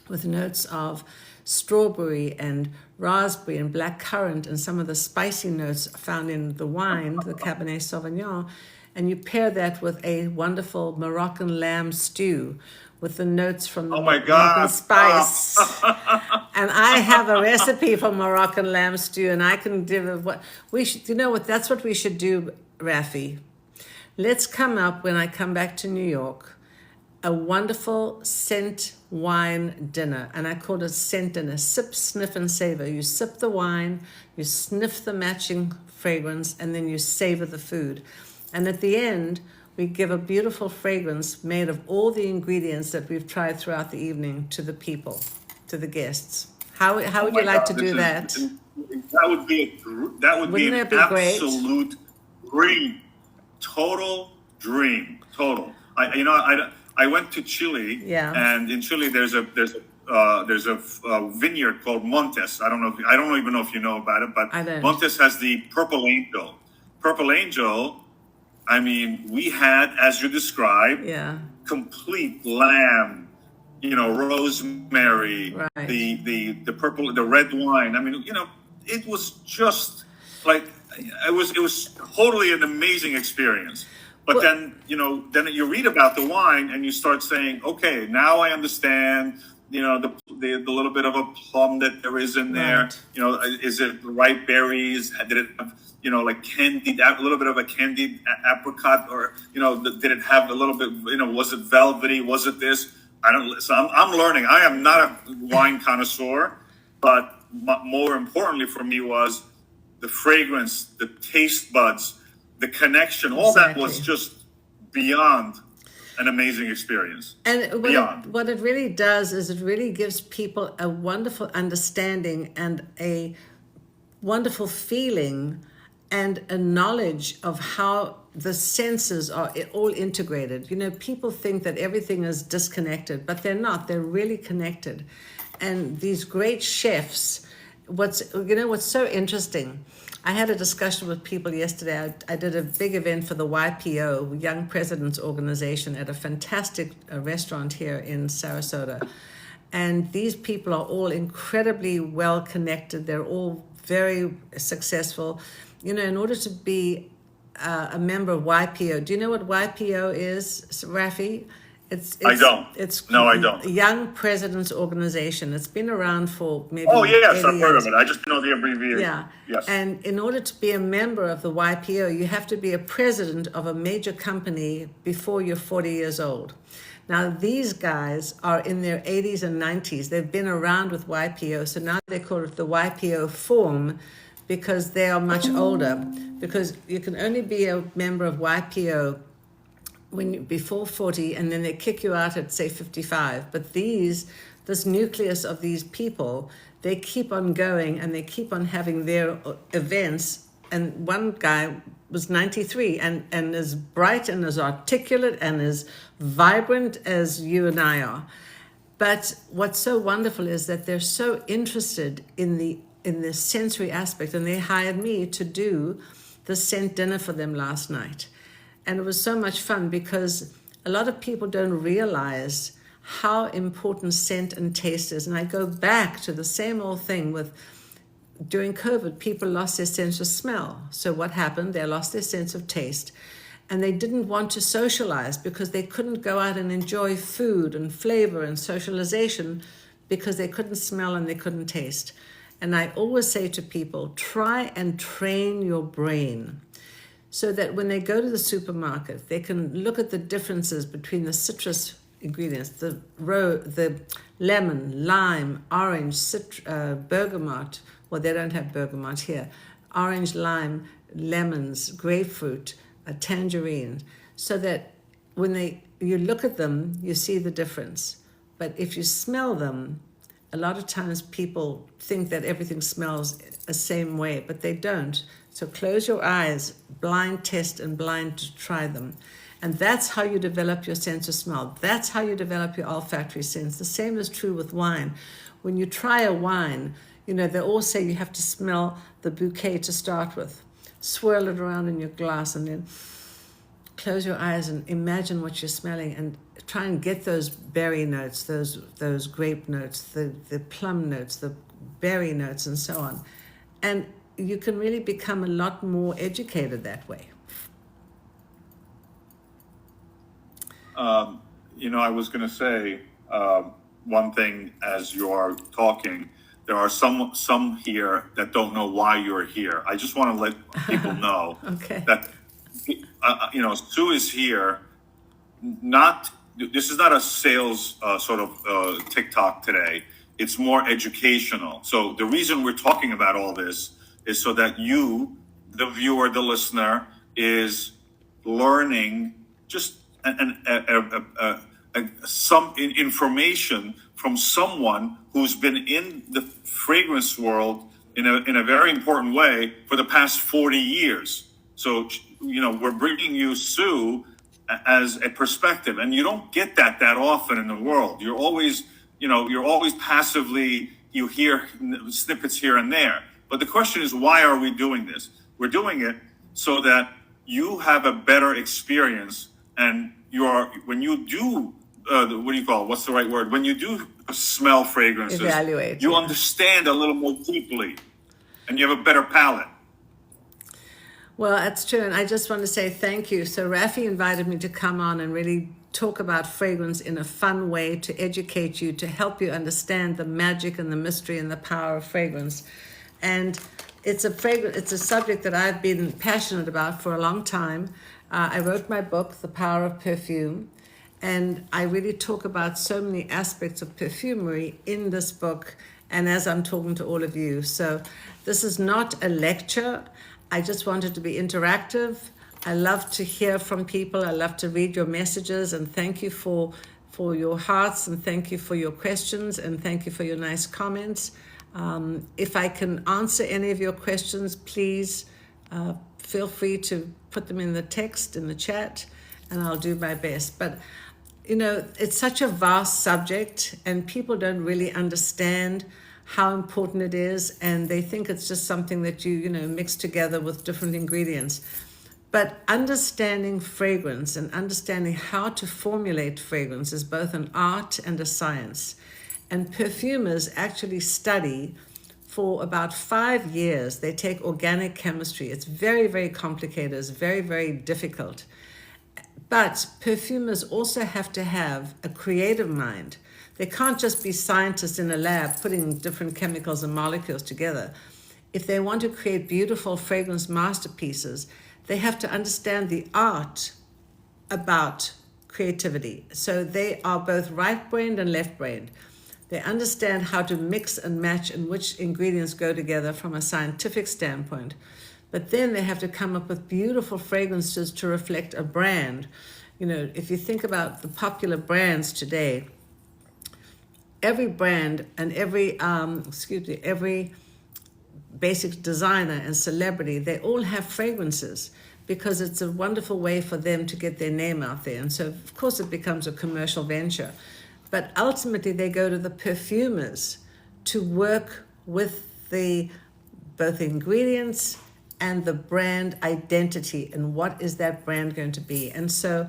with notes of strawberry and raspberry and black currant and some of the spicy notes found in the wine, the Cabernet Sauvignon. And you pair that with a wonderful Moroccan lamb stew with the notes from the Moroccan spice. And I have a recipe for Moroccan lamb stew, and I can give what we should. That's what we should do, Rafi. Let's come up, when I come back to New York, a wonderful scent wine dinner. And I call it scent dinner. Sip, sniff, and savor. You sip the wine, you sniff the matching fragrance, and then you savor the food. And at the end, we give a beautiful fragrance made of all the ingredients that we've tried throughout the evening to the people, to the guests. How would you like to do that? That would be an absolute dream. Total dream. Total. I went to Chile, and in Chile there's a vineyard called Montes. I don't even know if you know about it, but Montes has the Purple Angel. Purple Angel. I mean, we had, as you described, complete lamb, rosemary, right. the purple, the red wine. I mean, it was just like it was totally an amazing experience. But then you read about the wine and you start saying, okay, now I understand. The little bit of a plum that there is in there. Right. Is it the right berries? Did it have like candied, a little bit of a candied apricot, or did it have a little bit? Was it velvety? Was it this? I don't. So I'm learning. I am not a wine connoisseur, but more importantly for me was the fragrance, the taste buds, the connection. All that was just beyond an amazing experience. And what it really does is it really gives people a wonderful understanding and a wonderful feeling and a knowledge of how the senses are all integrated. People think that everything is disconnected, but they're not. They're really connected. And these great chefs, what's so interesting, I had a discussion with people yesterday. I did a big event for the YPO, Young Presidents Organization, at a fantastic restaurant here in Sarasota. And these people are all incredibly well connected. They're all very successful. In order to be a member of YPO, do you know what YPO is, Rafi? I don't. No, I don't. Young Presidents Organization. It's been around for maybe. Oh yes, I've heard of it. I just know the abbreviation. Yeah. Yes. And in order to be a member of the YPO, you have to be a president of a major company before you're 40 years old. Now these guys are in their 80s and 90s. They've been around with YPO, so now they call it the YPO Form, because they are much older. Because you can only be a member of YPO when you're before 40, and then they kick you out at, say, 55. But this nucleus of these people, they keep on going and they keep on having their events. And one guy was 93 and as bright and as articulate and as vibrant as you and I are. But what's so wonderful is that they're so interested in the sensory aspect, and they hired me to do the scent dinner for them last night. And it was so much fun because a lot of people don't realize how important scent and taste is. And I go back to the same old thing with during COVID, people lost their sense of smell. So what happened? They lost their sense of taste. And they didn't want to socialize because they couldn't go out and enjoy food and flavor and socialization because they couldn't smell and they couldn't taste. And I always say to people, try and train your brain so that when they go to the supermarket, they can look at the differences between the citrus ingredients, the lemon, lime, orange, bergamot. Well, they don't have bergamot here. Orange, lime, lemons, grapefruit, a tangerine, so that when you look at them, you see the difference. But if you smell them, a lot of times people think that everything smells the same way, but they don't. So close your eyes, blind test and blind to try them. And that's how you develop your sense of smell. That's how you develop your olfactory sense. The same is true with wine. When you try a wine, they all say you have to smell the bouquet to start with. Swirl it around in your glass and then close your eyes and imagine what you're smelling and try and get those berry notes, those grape notes, the plum notes, the berry notes, and so on. And you can really become a lot more educated that way. I was going to say one thing as you're talking. There are some here that don't know why you're here. I just want to let people know Okay. that Sue is here. This is not a sales sort of TikTok today. It's more educational. So the reason we're talking about all this is so that you, the viewer, the listener, is learning just some information from someone who's been in the fragrance world in a very important way for the past 40 years. So, we're bringing you Sue as a perspective, and you don't get that often in the world. You're always passively, you hear snippets here and there. But the question is, why are we doing this? We're doing it so that you have a better experience, and when you do, what's the right word? When you do smell fragrances, evaluate, you understand a little more deeply, and you have a better palate. Well, that's true. And I just want to say thank you. So Rafi invited me to come on and really talk about fragrance in a fun way, to educate you, to help you understand the magic and the mystery and the power of fragrance. And it's a subject that I've been passionate about for a long time. I wrote my book, The Power of Perfume, and I really talk about so many aspects of perfumery in this book, and as I'm talking to all of you. So this is not a lecture. I just wanted to be interactive. I love to hear from people. I love to read your messages, and thank you for your hearts, and thank you for your questions, and thank you for your nice comments. If I can answer any of your questions, please feel free to put them in the text, in the chat, and I'll do my best. But, it's such a vast subject, and people don't really understand how important it is, and they think it's just something that you mix together with different ingredients. But understanding fragrance and understanding how to formulate fragrance is both an art and a science. And perfumers actually study for about 5 years. They take organic chemistry. It's very, very complicated. It's very, very difficult. But perfumers also have to have a creative mind. They can't just be scientists in a lab putting different chemicals and molecules together. If they want to create beautiful fragrance masterpieces, they have to understand the art about creativity. So they are both right-brained and left-brained. They understand how to mix and match and which ingredients go together from a scientific standpoint. But then they have to come up with beautiful fragrances to reflect a brand. If you think about the popular brands today, every brand and every basic designer and celebrity, they all have fragrances because it's a wonderful way for them to get their name out there. And so, of course, it becomes a commercial venture. but ultimately they go to the perfumers to work with both the ingredients and the brand identity, and what is that brand going to be. And so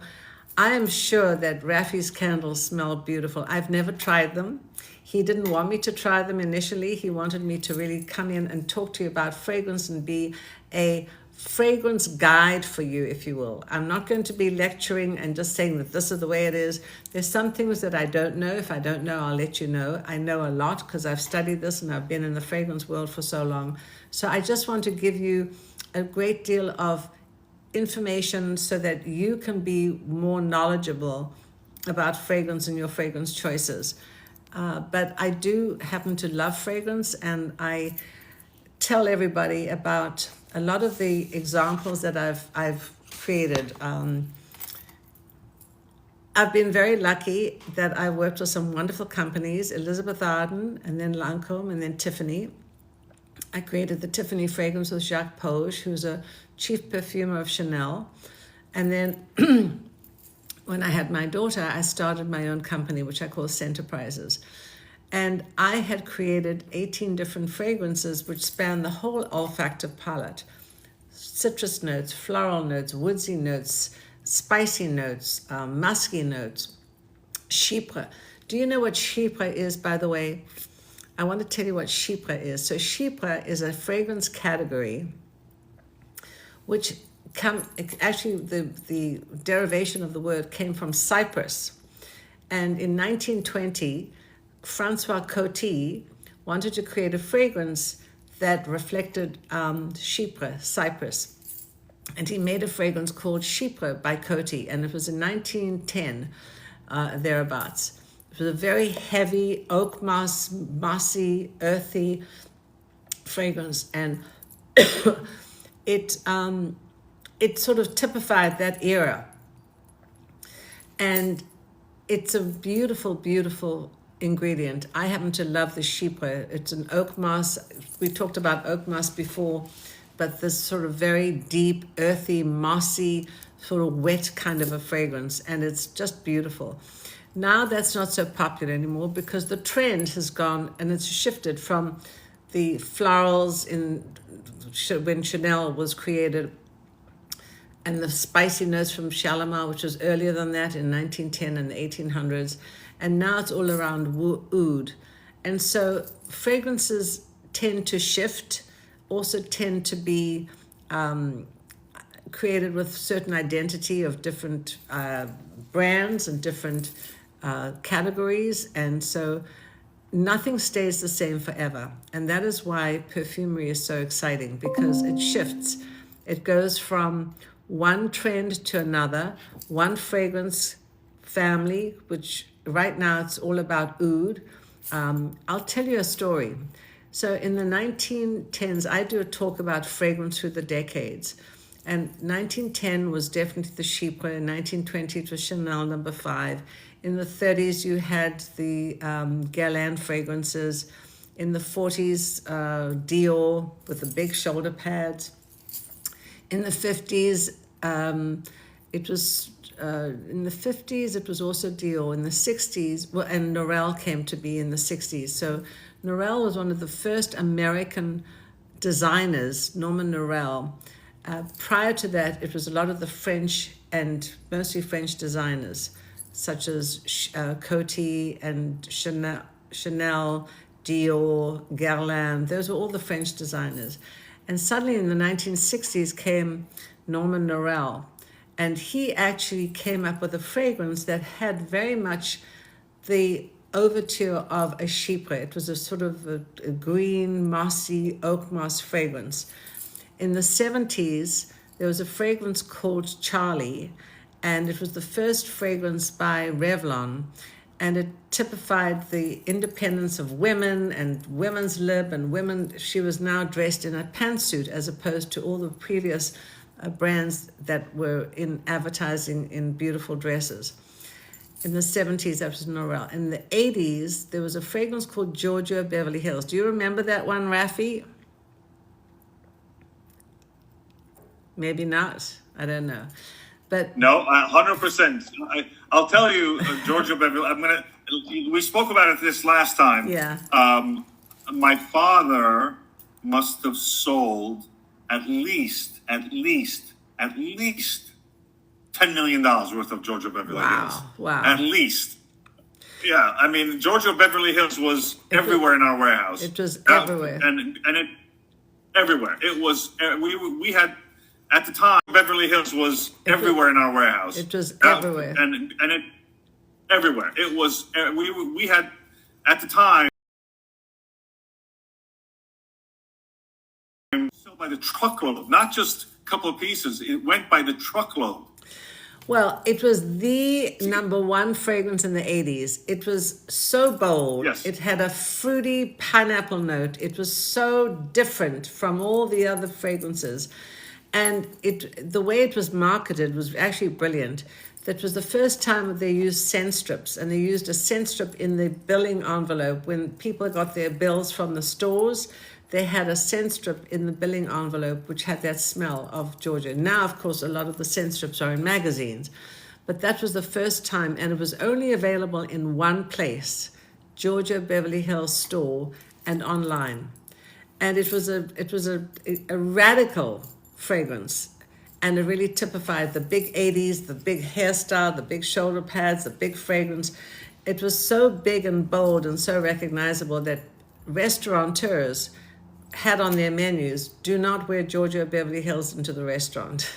I am sure that Rafi's candles smell beautiful. I've never tried them. He didn't want me to try them initially. He wanted me to really come in and talk to you about fragrance and be a fragrance guide for you, if you will. I'm not going to be lecturing and just saying that this is the way it is. There's some things that I don't know. If I don't know, I'll let you know. I know a lot because I've studied this and I've been in the fragrance world for so long. So I just want to give you a great deal of information so that you can be more knowledgeable about fragrance and your fragrance choices. But I do happen to love fragrance, and I tell everybody about a lot of the examples that I've created. I've been very lucky that I worked with some wonderful companies, Elizabeth Arden, and then Lancôme, and then Tiffany. I created the Tiffany fragrance with Jacques Poge, who's a chief perfumer of Chanel. And then when I had my daughter, I started my own company, which I call Centerprises. And I had created 18 different fragrances which span the whole olfactive palette. Citrus notes, floral notes, woodsy notes, spicy notes, musky notes, chypre. Do you know what chypre is, by the way? I want to tell you what chypre is. So chypre is a fragrance category which actually the derivation of the word came from Cyprus. And in 1920, Francois Coty wanted to create a fragrance that reflected chypre, Cyprus. And he made a fragrance called Chypre by Coty, and it was in 1910, thereabouts. It was a very heavy, oak moss, mossy, earthy fragrance, and it sort of typified that era. And it's a beautiful, beautiful ingredient. I happen to love the chypre. It's an oak moss. We talked about oak moss before, but this sort of very deep, earthy, mossy, sort of wet kind of a fragrance, and it's just beautiful. Now that's not so popular anymore because the trend has gone and it's shifted from the florals when Chanel was created, and the spicy notes from Shalimar, which was earlier than that in 1910 and the 1800s, and now it's all around oud. And so fragrances tend to shift, also tend to be created with certain identity of different brands and different categories, and so nothing stays the same forever. And that is why perfumery is so exciting, because it shifts. It goes from one trend to another, one fragrance family, which right now it's all about oud. I'll tell you a story. So in the 1910s, I do a talk about fragrance through the decades. And 1910 was definitely the Chypre. In 1920, it was Chanel No. 5. In the 30s, you had the Guerlain fragrances. In the 40s, Dior with the big shoulder pads. In the 50s, it was also Dior. In the 60s, well, and Norel came to be in the 60s. So Norel was one of the first American designers, Norman Norel. Prior to that, it was a lot of the French and mostly French designers, such as Coty and Chanel, Dior, Guerlain. Those were all the French designers. And suddenly in the 1960s came Norman Norel. And he actually came up with a fragrance that had very much the overture of a chypre. It was a sort of a green, mossy, oak moss fragrance. In the 70s, there was a fragrance called Charlie, and it was the first fragrance by Revlon, and it typified the independence of women and women's lib and women. She was now dressed in a pantsuit as opposed to all the previous brands that were in advertising in beautiful dresses. In the 70s, that was Norel. In the 80s, there was a fragrance called Giorgio Beverly Hills. Do you remember that one, Rafi? Maybe not. I don't know. But no, 100%. I'll tell you, Georgia Beverly. we spoke about it this last time. Yeah. My father must have sold at least $10 million worth of Georgia Beverly Hills. Wow. At least. Yeah, I mean, Georgia Beverly Hills was everywhere in our warehouse. It was everywhere. And it everywhere. It was we had at the time Beverly Hills was everywhere in our warehouse. It was everywhere. And it everywhere. It was we had at the time sold by the truckload, not just a couple of pieces. It went by the truckload. Well, it was the number one fragrance in the 80s. It was so bold. Yes. It had a fruity pineapple note. It was so different from all the other fragrances. And the way it was marketed was actually brilliant. That was the first time that they used scent strips, and they used a scent strip in the billing envelope. When people got their bills from the stores, they had a scent strip in the billing envelope, which had that smell of Georgia. Now, of course, a lot of the scent strips are in magazines, but that was the first time, and it was only available in one place, Georgia Beverly Hills store and online. And it was a radical fragrance, and it really typified the big 80s, the big hairstyle, the big shoulder pads, the big fragrance. It was so big and bold and so recognizable that restaurateurs had on their menus, do not wear Georgia Beverly Hills into the restaurant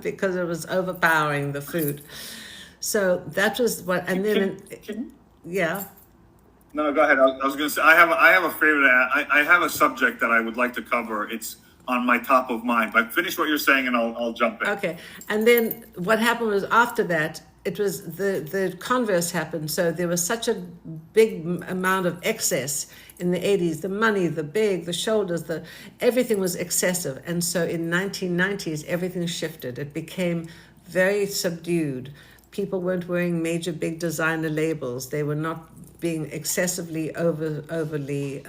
because it was overpowering the food. So that was what, and then, yeah. No, go ahead. I was going to say, I have a favorite. I have a subject that I would like to cover. It's on my top of mind. But finish what you're saying, and I'll jump in. Okay. And then what happened was after that, it was the converse happened. So there was such a big amount of excess in the 80s. The money, the shoulders, everything was excessive. And so in 1990s, everything shifted. It became very subdued. People weren't wearing major big designer labels. They were not being excessively overly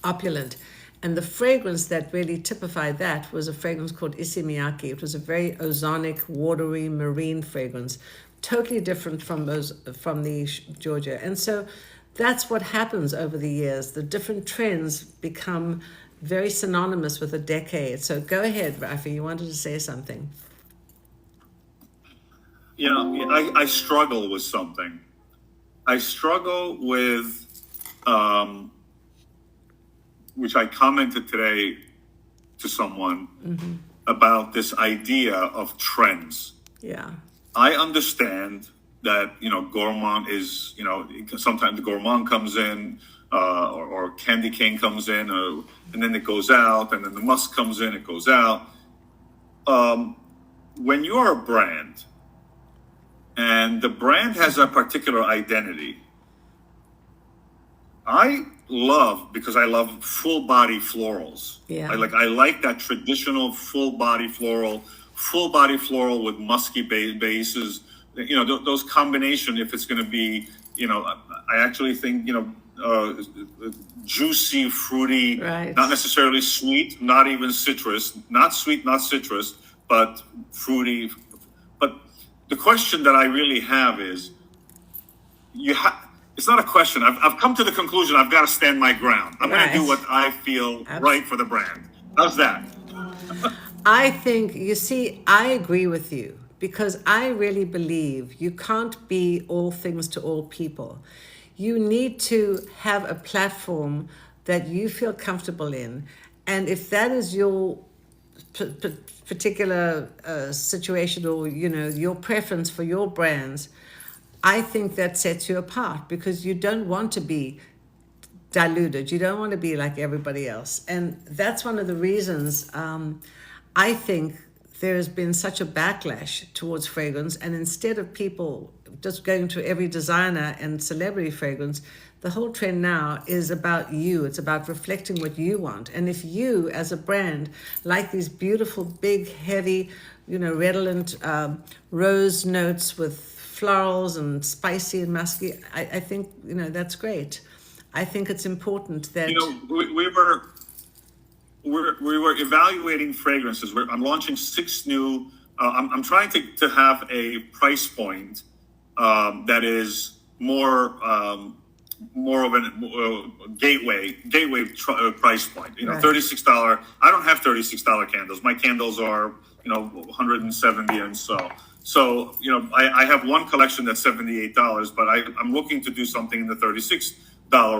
opulent. And the fragrance that really typified that was a fragrance called Issey Miyake. It was a very ozonic, watery, marine fragrance, totally different from the Georgia. And so that's what happens over the years. The different trends become very synonymous with a decade. So go ahead, Rafi, you wanted to say something. You know, I struggle with something. I struggle with, which I commented today to someone about this idea of trends. Yeah. I understand that, gourmand is, sometimes the gourmand comes in, or candy cane comes in, and then it goes out, and then the musk comes in, it goes out. When you're a brand, and the brand has a particular identity, because I love full body florals. Yeah. I like that traditional full body floral with musky bases. Those combination. If it's going to be, I actually think, juicy, fruity, right. Not necessarily sweet, not even citrus, not sweet, not citrus, but fruity. But the question that I really have is, it's not a question. I've come to the conclusion I've got to stand my ground. I'm going to do what I feel right for the brand. How's that? I think, you see, I agree with you because I really believe you can't be all things to all people. You need to have a platform that you feel comfortable in. And if that is your particular situation or, your preference for your brands, I think that sets you apart because you don't want to be diluted. You don't want to be like everybody else. And that's one of the reasons I think there has been such a backlash towards fragrance. And instead of people just going to every designer and celebrity fragrance, the whole trend now is about you. It's about reflecting what you want. And if you, as a brand, like these beautiful, big, heavy, redolent rose notes with florals and spicy and musky, I think, that's great. I think it's important that... We were evaluating fragrances. I'm launching 6 new... I'm trying to have a price point that is more of a gateway price point. Right. $36. I don't have $36 candles. My candles are 170 and so. So I have one collection that's $78, but I'm looking to do something in the $36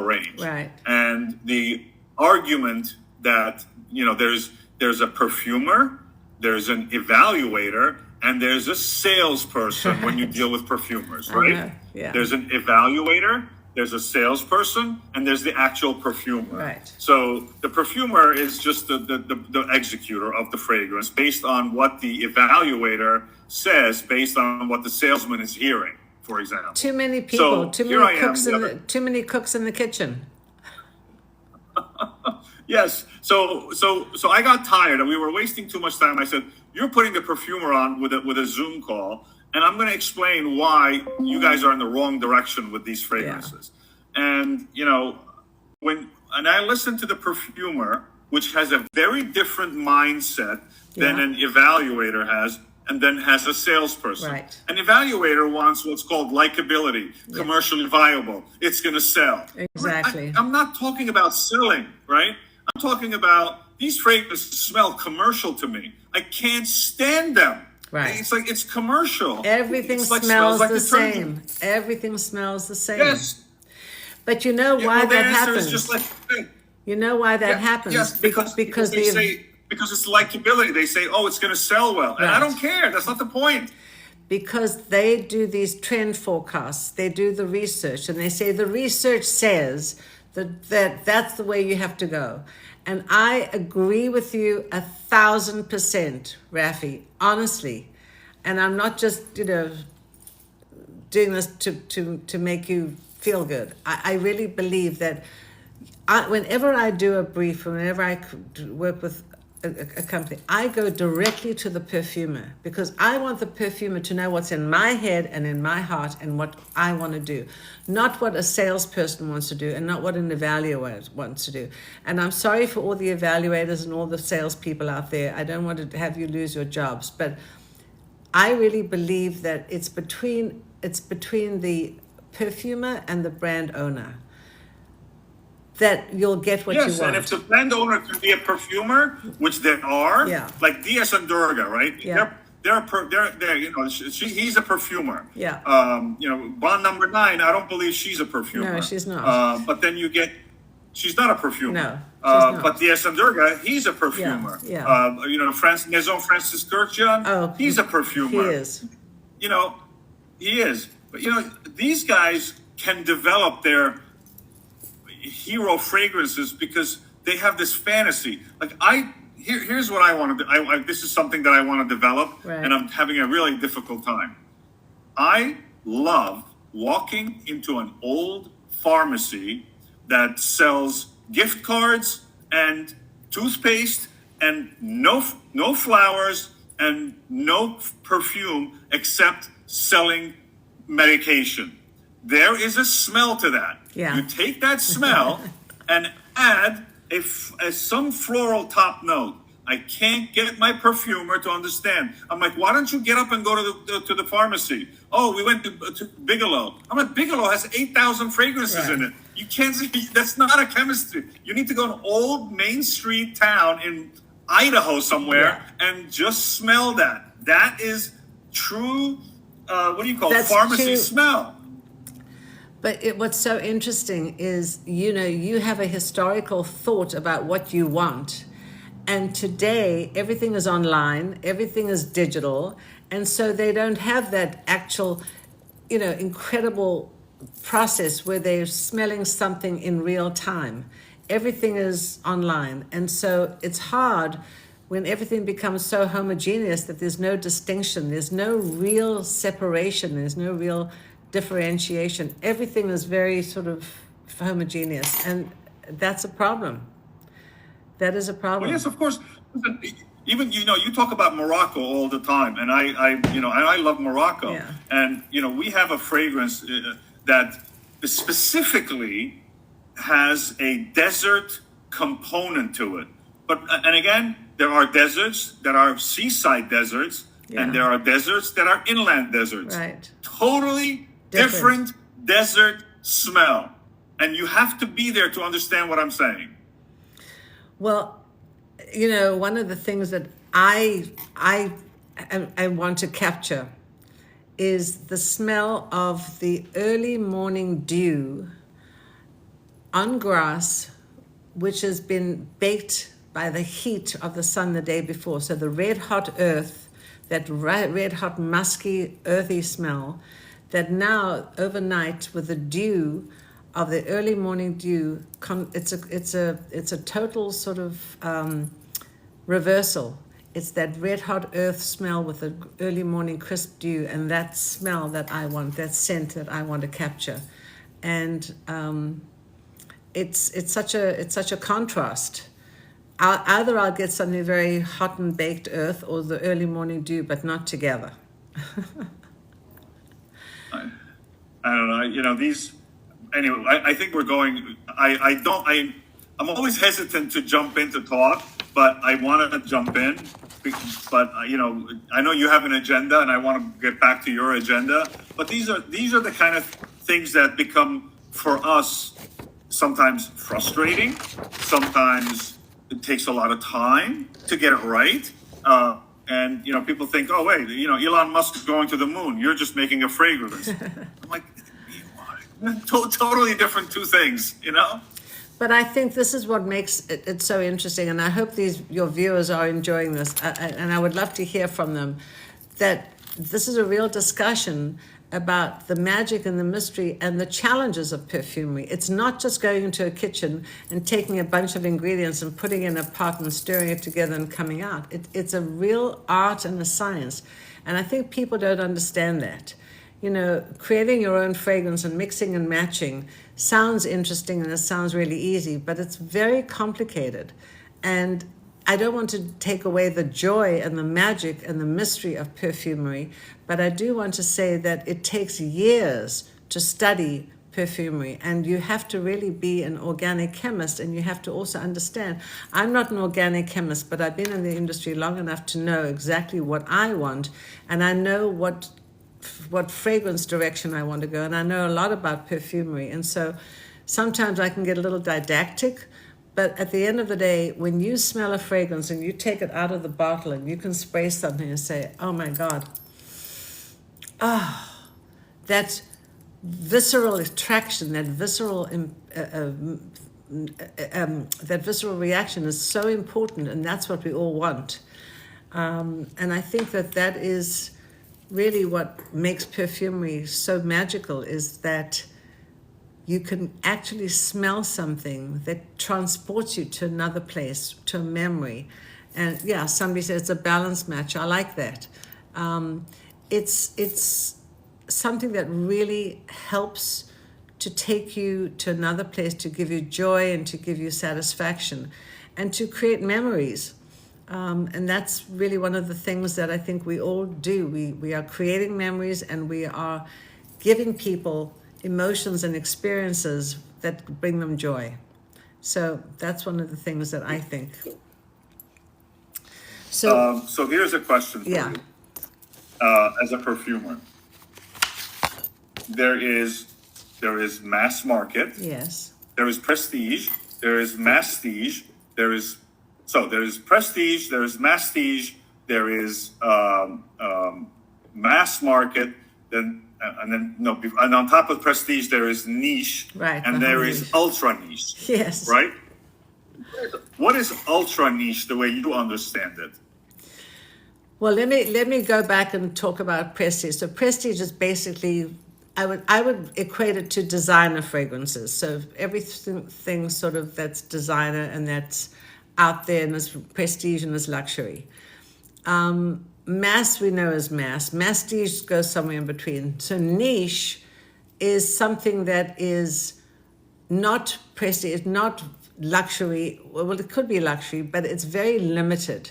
range. Right. And the argument that there's a perfumer, there's an evaluator, and there's a salesperson when you deal with perfumers, right? Yeah. There's an evaluator, there's a salesperson, and there's the actual perfumer. Right. So the perfumer is just the executor of the fragrance based on what the evaluator says, based on what the salesman is hearing, for example. Too many people, So too many cooks in the kitchen. Yes. So I got tired and we were wasting too much time. I said, you're putting the perfumer on with a Zoom call, and I'm going to explain why you guys are in the wrong direction with these fragrances. Yeah. And, when I listened to the perfumer, which has a very different mindset than an evaluator has, and then has a salesperson. Right. An evaluator wants what's called likability, commercially viable. It's going to sell. Exactly. I'm not talking about selling, right? I'm talking about these fragrances smell commercial to me. I can't stand them. Right. It's like it's commercial. Everything smells the same. Everything smells the same. Yes. But you know why that happens? Just like, you know why that happens? Yes, because they say, because it's likability. They say, oh, it's going to sell well. And I don't care. That's not the point. Because they do these trend forecasts. They do the research. And they say the research says that's the way you have to go. And I agree with you 1,000%, Rafi, honestly. And I'm not just, doing this to make you feel good. I really believe that whenever I do a brief, whenever I work with a company, I go directly to the perfumer because I want the perfumer to know what's in my head and in my heart and what I want to do, not what a salesperson wants to do and not what an evaluator wants to do. And I'm sorry for all the evaluators and all the salespeople out there. I don't want to have you lose your jobs, but I really believe that it's between the perfumer and the brand owner that you'll get what you want. Yes, and if the brand owner can be a perfumer, which there are, like Diaz and Durga, right? Yeah. He's a perfumer. Yeah. Bond number 9, I don't believe she's a perfumer. No, she's not. But then she's not a perfumer. No, she's not. But Diaz and Durga, he's a perfumer. Yeah. Maison Francis Kurkdjian, he's a perfumer. He is. He is. But these guys can develop their hero fragrances because they have this fantasy. Like here's what I want to do. This is something that I want to develop, and I'm having a really difficult time. I love walking into an old pharmacy that sells gift cards and toothpaste and no flowers and no perfume except selling medication. There is a smell to that. Yeah. You take that smell and add some floral top note. I can't get my perfumer to understand. I'm like, why don't you get up and go to the pharmacy? Oh, we went to Bigelow. I'm like, Bigelow has 8,000 fragrances in it. You can't. That's not a chemistry. You need to go to an old Main Street town in Idaho somewhere and just smell that. That is true. Pharmacy smell. But what's so interesting is, you have a historical thought about what you want. And today, everything is online, everything is digital. And so they don't have that actual, incredible process where they're smelling something in real time. Everything is online. And so it's hard when everything becomes so homogeneous that there's no distinction, there's no real separation, there's no real differentiation. Everything is very sort of homogeneous, and that's a problem. That is a problem. Well, yes, of course. Even you talk about Morocco all the time, and I love Morocco. Yeah. And we have a fragrance that specifically has a desert component to it. And again, there are deserts that are seaside deserts, and there are deserts that are inland deserts. Right. Totally different desert smell. And you have to be there to understand what I'm saying. Well, one of the things that I want to capture is the smell of the early morning dew on grass, which has been baked by the heat of the sun the day before. So the red hot earth, that red hot musky earthy smell, that now overnight with the dew of the early morning dew, it's a total sort of reversal. It's that red hot earth smell with the early morning crisp dew, and that smell that I want, that scent that I want to capture, and it's such a contrast. Either I'll get something very hot and baked earth, or the early morning dew, but not together. I don't know. These. Anyway, I think we're going. I'm always hesitant to jump into talk, but I want to jump in. But I know you have an agenda, and I want to get back to your agenda. But these are the kind of things that become for us sometimes frustrating. Sometimes it takes a lot of time to get it right. And people think, oh wait, Elon Musk is going to the moon. You're just making a fragrance. I'm like, totally different two things, But I think this is what makes it so interesting, and I hope your viewers are enjoying this, and I would love to hear from them, that this is a real discussion about the magic and the mystery and the challenges of perfumery. It's not just going into a kitchen and taking a bunch of ingredients and putting it in a pot and stirring it together and coming out. It's a real art and a science, and I think people don't understand that. Creating your own fragrance and mixing and matching sounds interesting and it sounds really easy, but it's very complicated. And I don't want to take away the joy and the magic and the mystery of perfumery, but I do want to say that it takes years to study perfumery, and you have to really be an organic chemist, and you have to also understand, I'm not an organic chemist, but I've been in the industry long enough to know exactly what I want, and I know what fragrance direction I want to go, and I know a lot about perfumery, and so sometimes I can get a little didactic, but at the end of the day, when you smell a fragrance and you take it out of the bottle and you can spray something and say, oh my God, that visceral attraction, that visceral reaction is so important, and that's what we all want. And I think that is really what makes perfumery so magical, is that you can actually smell something that transports you to another place, to a memory. And yeah, somebody says it's a balance match. I like that. It's something that really helps to take you to another place, to give you joy and to give you satisfaction and to create memories. And that's really one of the things that I think we all do. We are creating memories, and we are giving people emotions and experiences that bring them joy. So that's one of the things that I think. So here's a question for yeah. you. As a perfumer, there is mass market. Yes. There is prestige. There is masstige. There is prestige. There is masstige. There is mass market. And on top of prestige, there is niche. Right. And there is ultra niche. Yes. Right. What is ultra niche the way you understand it? Well, let me go back and talk about prestige. So prestige is basically, I would equate it to designer fragrances. So everything sort of that's designer and that's out there and is prestige and is luxury. Mass we know is mass. Masstige goes somewhere in between. So niche is something that is not prestige, not luxury. Well, it could be luxury, but it's very limited.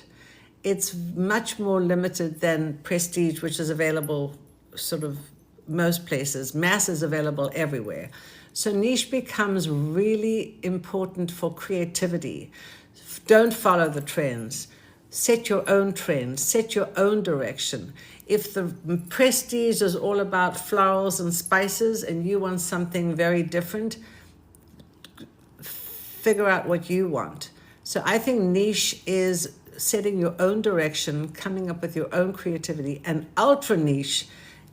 It's much more limited than prestige, which is available sort of most places. Mass is available everywhere. So niche becomes really important for creativity. Don't follow the trends. set your own trend, set your own direction. If the prestige is all about florals and spices and you want something very different, figure out what you want. So I think niche is setting your own direction, coming up with your own creativity, and ultra niche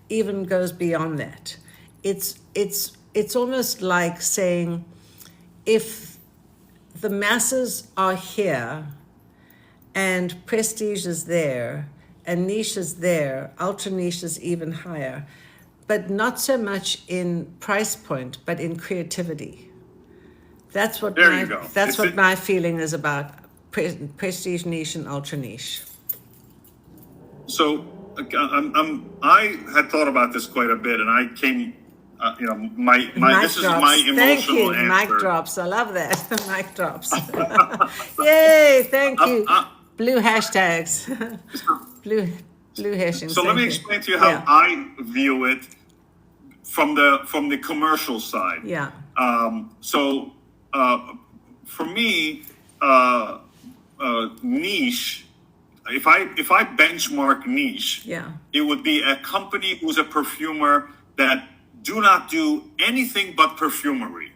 even goes beyond that. It's almost like saying, if the masses are here and prestige is there and niche is there, ultra niche is even higher, but not so much in price point, but in creativity. That's what There you go. That's what my feeling is about prestige niche and ultra niche. So I had thought about this quite a bit, and I came, my this is my emotional Thank you. answer. Mic drops. I love that. Mic drops. Yay! Thank you. Blue hashtags. blue hashing. So let me explain to you how I view it from the commercial side. Yeah. For me, niche. If I benchmark niche, it would be a company who's a perfumer that do not do anything but perfumery.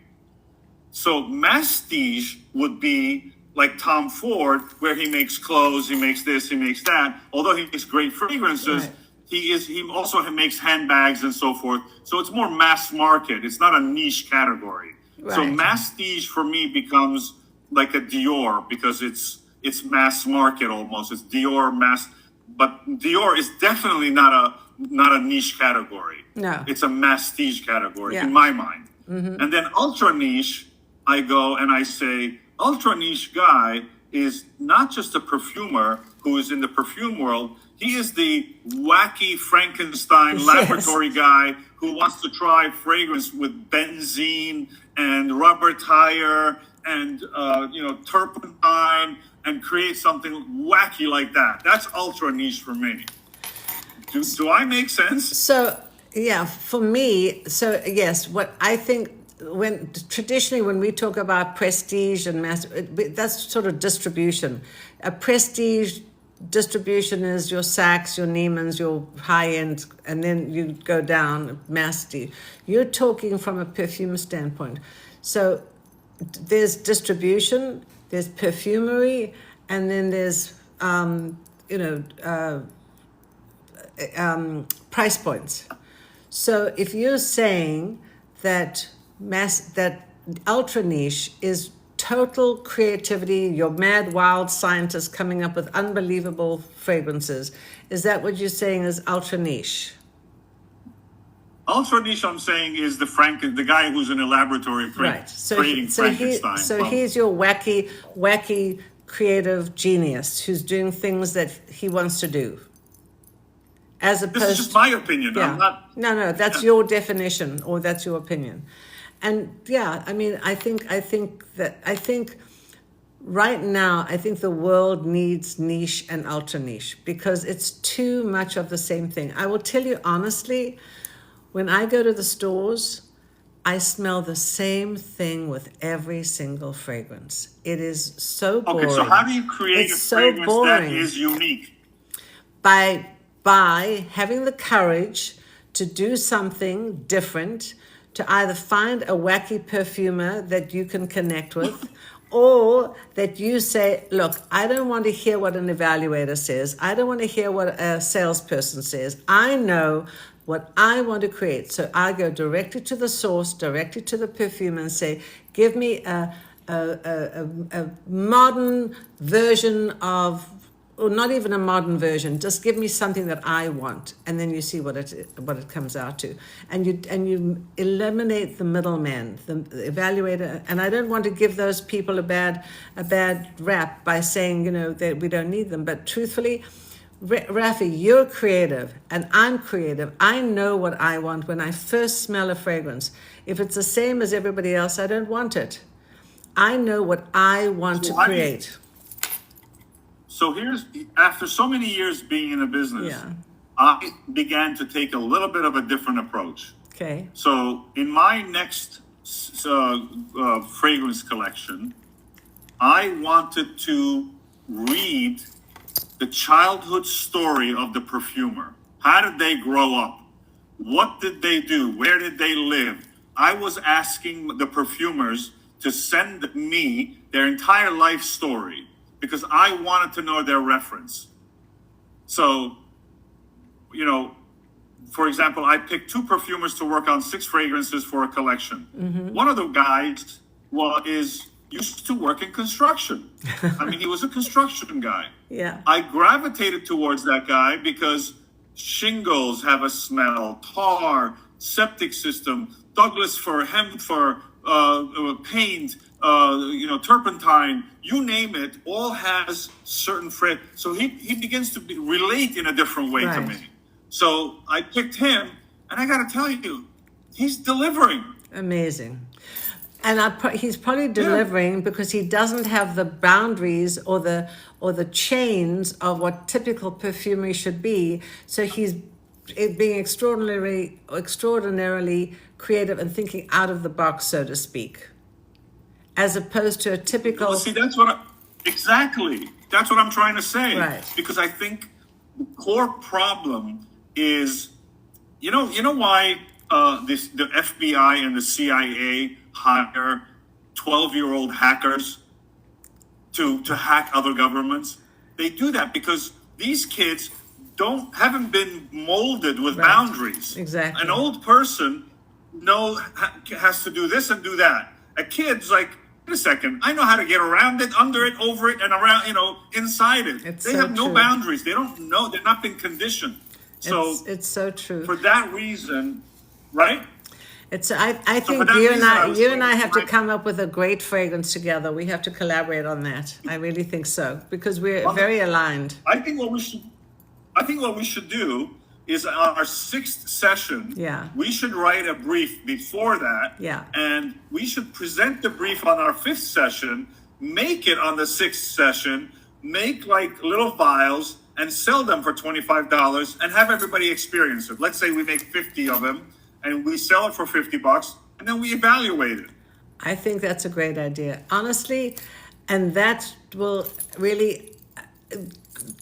So masstige would be like Tom Ford, where he makes clothes, he makes this, he makes that. Although he makes great fragrances, he also makes handbags and so forth. So it's more mass market. It's not a niche category. Right. So masstige for me becomes like a Dior, because it's mass market almost. It's Dior mass, but Dior is definitely not a niche category. No, it's a masstige category in my mind. Mm-hmm. And then ultra niche, I go and I say, ultra niche guy is not just a perfumer who is in the perfume world. He is the wacky Frankenstein laboratory guy who wants to try fragrance with benzene and rubber tire and turpentine and create something wacky like that. That's ultra niche for me. Do I make sense? So yeah, for me, so yes, what I think, traditionally when we talk about prestige and mass, that's sort of distribution. A prestige distribution is your Saks, your Neiman's, your high-end, and then you go down, masstige. You're talking from a perfume standpoint. So there's distribution, there's perfumery, and then there's price points. So if you're saying that ultra niche is total creativity, you're mad, wild scientists coming up with unbelievable fragrances, is that what you're saying is ultra niche? Ultra niche, I'm saying, is the guy who's in a laboratory creating Frankenstein. He's your wacky creative genius who's doing things that he wants to do. As opposed, this is just my opinion. Yeah. I'm not. No, that's your definition, or that's your opinion. And I mean, I think right now, I think the world needs niche and ultra niche because it's too much of the same thing. I will tell you honestly, when I go to the stores, I smell the same thing with every single fragrance. It is so boring. Okay, so how do you create a fragrance that is unique? By having the courage to do something different, to either find a wacky perfumer that you can connect with, or that you say, look, I don't want to hear what an evaluator says. I don't want to hear what a salesperson says. I know what I want to create. So I go directly to the source, directly to the perfumer and say, give me a modern version of, or not even a modern version, just give me something that I want, and then you see what it comes out to, and you eliminate the middleman, the evaluator. And I don't want to give those people a bad rap by saying that we don't need them, but truthfully, Rafi, you're creative and I'm creative. I know what I want when I first smell a fragrance. If it's the same as everybody else, I don't want it. I know what I want to create. So after so many years being in the business, I began to take a little bit of a different approach. Okay. So in my next fragrance collection, I wanted to read the childhood story of the perfumer. How did they grow up? What did they do? Where did they live? I was asking the perfumers to send me their entire life story because I wanted to know their reference. So, you know, for example, I picked 2 perfumers to work on 6 fragrances for a collection. One of the guys used to work in construction. I mean, he was a construction guy. Yeah. I gravitated towards that guy because shingles have a smell, tar, septic system, Douglas fir, hemp fir, paint, turpentine, you name it, all has certain so he begins to relate in a different way to me. So I picked him, and I got to tell you, he's delivering. Amazing. And he's probably delivering because he doesn't have the boundaries or the chains of what typical perfumery should be. So he's being extraordinarily creative and thinking out of the box, so to speak, as opposed to a typical. Well, see, that's what I'm trying to say. Right. Because I think the core problem is, you know why the FBI and the CIA hire 12-year-old hackers to hack other governments? They do that because these kids haven't been molded with boundaries. Exactly. An old person has to do this and do that. A kid's like, wait a second, I know how to get around it, under it, over it, and around, inside it. They have no boundaries. They don't know. They're not been conditioned. So it's so true. For that reason, right? I think you and I have to come up with a great fragrance together. We have to collaborate on that. I really think so because we're very aligned. I think what we should do is on our 6th session. Yeah. We should write a brief before that. Yeah. And we should present the brief on our 5th session. Make it on the 6th session. Make like little vials and sell them for $25 and have everybody experience it. Let's say we make 50 of them and we sell it for $50 and then we evaluate it. I think that's a great idea, honestly, and that will really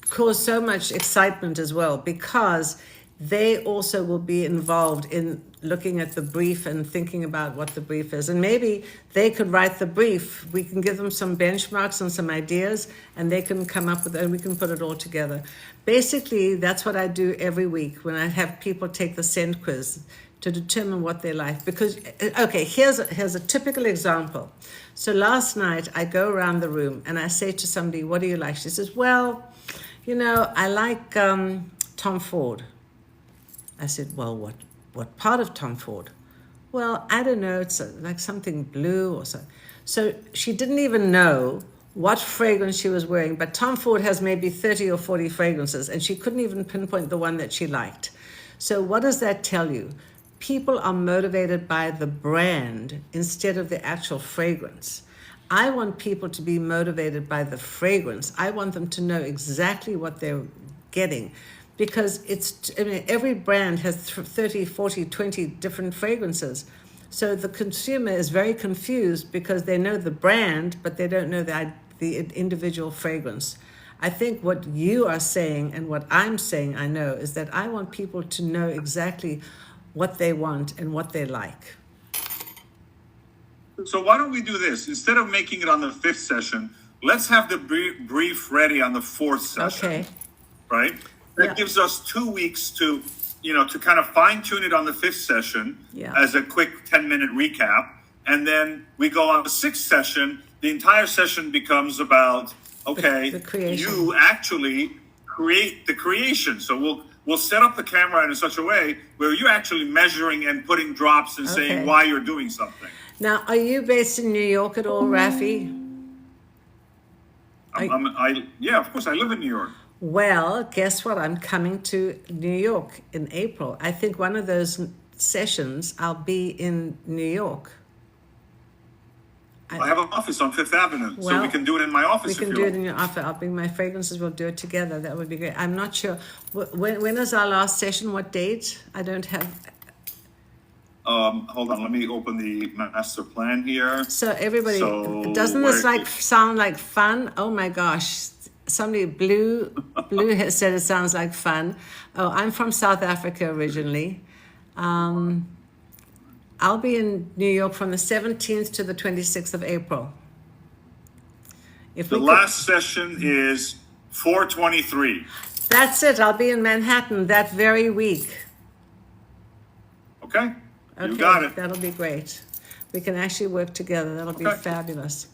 cause so much excitement as well because they also will be involved in looking at the brief and thinking about what the brief is. And maybe they could write the brief. We can give them some benchmarks and some ideas, and they can come up with it, and we can put it all together. Basically, that's what I do every week when I have people take the scent quiz to determine what they like. Because, okay, here's a typical example. So last night, I go around the room, and I say to somebody, what do you like? She says, well, I like Tom Ford. I said, well, what part of Tom Ford? Well, I don't know. It's like something blue or something. So she didn't even know what fragrance she was wearing. But Tom Ford has maybe 30 or 40 fragrances, and she couldn't even pinpoint the one that she liked. So what does that tell you? People are motivated by the brand instead of the actual fragrance. I want people to be motivated by the fragrance. I want them to know exactly what they're getting. Because every brand has 30, 40, 20 different fragrances. So the consumer is very confused because they know the brand, but they don't know the individual fragrance. I think what you are saying and what I'm saying, I know, is that I want people to know exactly what they want and what they like. So why don't we do this? Instead of making it on the 5th session, let's have the brief ready on the 4th session. Okay. Right? That gives us 2 weeks to kind of fine tune it on the 5th session as a quick 10-minute recap. And then we go on the 6th session. The entire session becomes about, the creation. You actually create the creation. So we'll set up the camera in such a way where you're actually measuring and putting drops and saying why you're doing something. Now, are you based in New York at all, Rafi? Yeah, of course. I live in New York. Well, guess what? I'm coming to New York in April. I think one of those sessions I'll be in New York. I have an office on Fifth Avenue, so we can do it in my office. We can do it in your office. I'll bring my fragrances. We'll do it together. That would be great. I'm not sure. When is our last session? What date? I don't have... Hold on. Let me open the master plan here. So everybody, doesn't this sound like fun? Oh my gosh. somebody, Blue has said it sounds like fun. Oh, I'm from South Africa originally. I'll be in New York from the 17th to the 26th of April. If The last session is 4/23. That's it. I'll be in Manhattan that very week. Okay? You Okay, got it. that'll be great. We can actually work together. That'll be Okay. fabulous.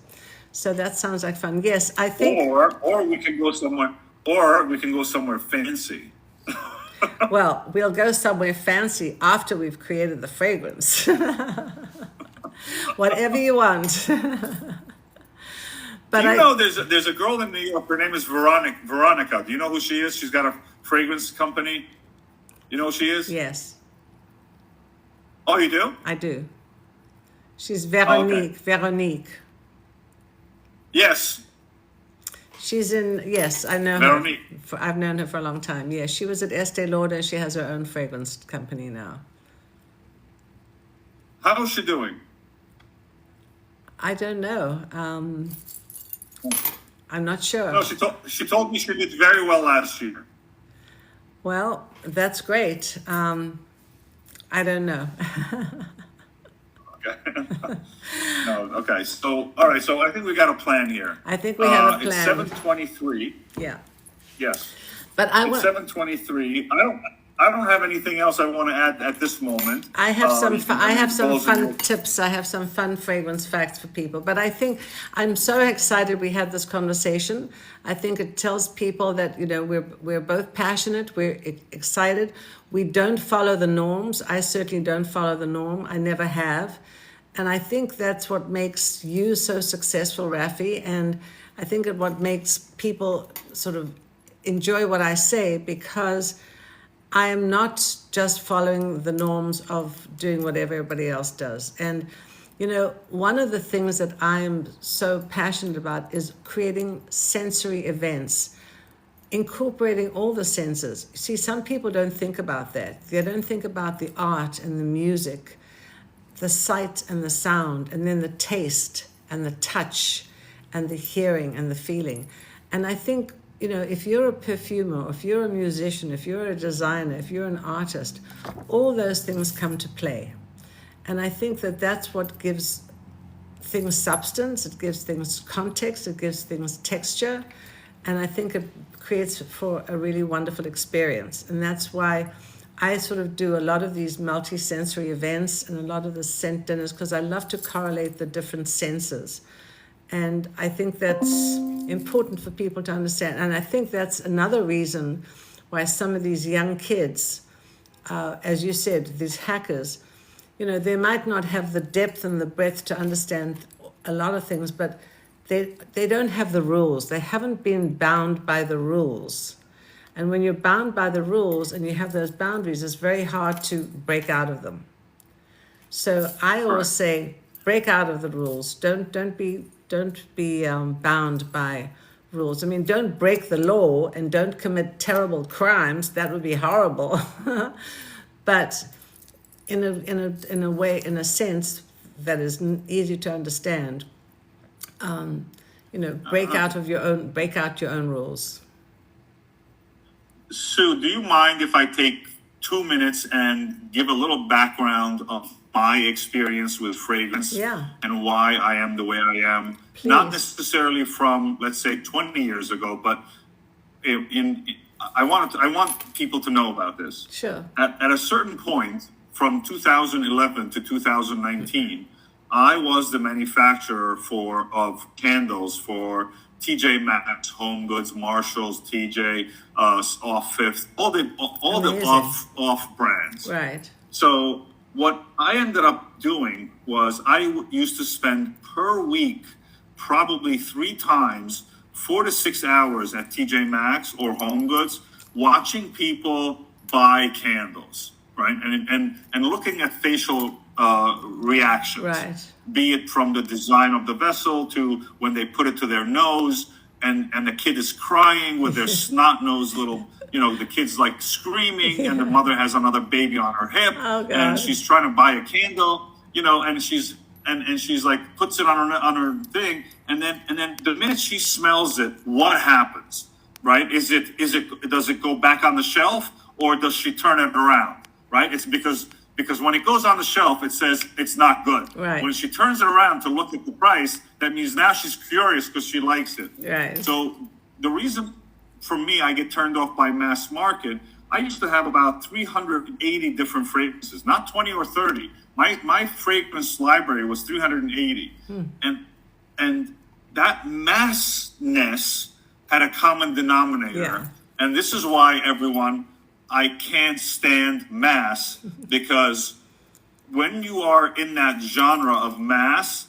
So that sounds like fun. Yes, I think. Or we can go somewhere. Or we can go somewhere fancy. Well, we'll go somewhere fancy after we've created the fragrance. Whatever you want. But Do you know there's a girl in New York? Her name is Veronica. Do you know who she is? She's got a fragrance company. You know who she is? Yes, Oh, you do? I do. She's okay. Veronique. Yes. She's in, yes, I know Veronique. her. I've known her for a long time. Yes, she was at Estee Lauder. She has her own fragrance company now. How's she doing? I don't know. I'm not sure. No, she told me she did very well last year. Well, that's great. I don't know. Okay. No, okay. So, all right. So I think we got a plan here. I think we have a plan. It's 7:23. Yeah. Yes. But I It's want. 7:23. I don't have anything else I want to add at this moment. I have some. I have some balls in fun your- tips. I have some fun fragrance facts for people. But I think I'm so excited we had this conversation. I think it tells people that we're both passionate. We're excited. We don't follow the norms. I certainly don't follow the norm. I never have, and I think that's what makes you so successful, Rafi. And I think it what makes people sort of enjoy what I say, because I am not just following the norms of doing what everybody else does. And, one of the things that I am so passionate about is creating sensory events, incorporating all the senses. See, some people don't think about that. They don't think about the art and the music, the sight and the sound, and then the taste and the touch and the hearing and the feeling. And I think if you're a perfumer, if you're a musician, if you're a designer, if you're an artist, all those things come to play. And I think that that's what gives things substance, it gives things context, it gives things texture, and I think it creates for a really wonderful experience. And that's why I sort of do a lot of these multi-sensory events and a lot of the scent dinners, because I love to correlate the different senses. And I think that's important for people to understand. And I think that's another reason why some of these young kids, as you said, these hackers, they might not have the depth and the breadth to understand a lot of things, but they don't have the rules. They haven't been bound by the rules. And when you're bound by the rules and you have those boundaries, it's very hard to break out of them. So I always say, break out of the rules. Don't be bound by rules. I mean, don't break the law and don't commit terrible crimes. That would be horrible. But in a way, in a sense that is easy to understand, break out your own rules. Sue, do you mind if I take 2 minutes and give a little background of my experience with fragrance and why I am the way I am? Please. Not necessarily from, let's say, 20 years ago, but I want people to know about this. Sure. At a certain point, from 2011 to 2019, I was the manufacturer of candles for TJ Maxx, Home Goods, Marshalls, TJ, Off Fifth, all the off brands. Right. So what I ended up doing was I used to spend per week probably 3 times 4 to 6 hours at TJ Maxx or Home Goods watching people buy candles, right? And looking at facial reactions. Right. Be it from the design of the vessel to when they put it to their nose and the kid is crying with their snot nosed little, the kid's like screaming and the mother has another baby on her hip and she's trying to buy a candle, and and she's like puts it on her thing, and then the minute she smells it, what happens? Right? Is it does it go back on the shelf, or does she turn it around? Right? It's because when it goes on the shelf, it says it's not good. Right. When she turns it around to look at the price, that means now she's curious because she likes it. Right. So the reason for me I get turned off by mass market, I used to have about 380 different fragrances, not 20 or 30. My fragrance library was 380. And that massness had a common denominator. Yeah. And this is why, everyone, I can't stand mass, because when you are in that genre of mass,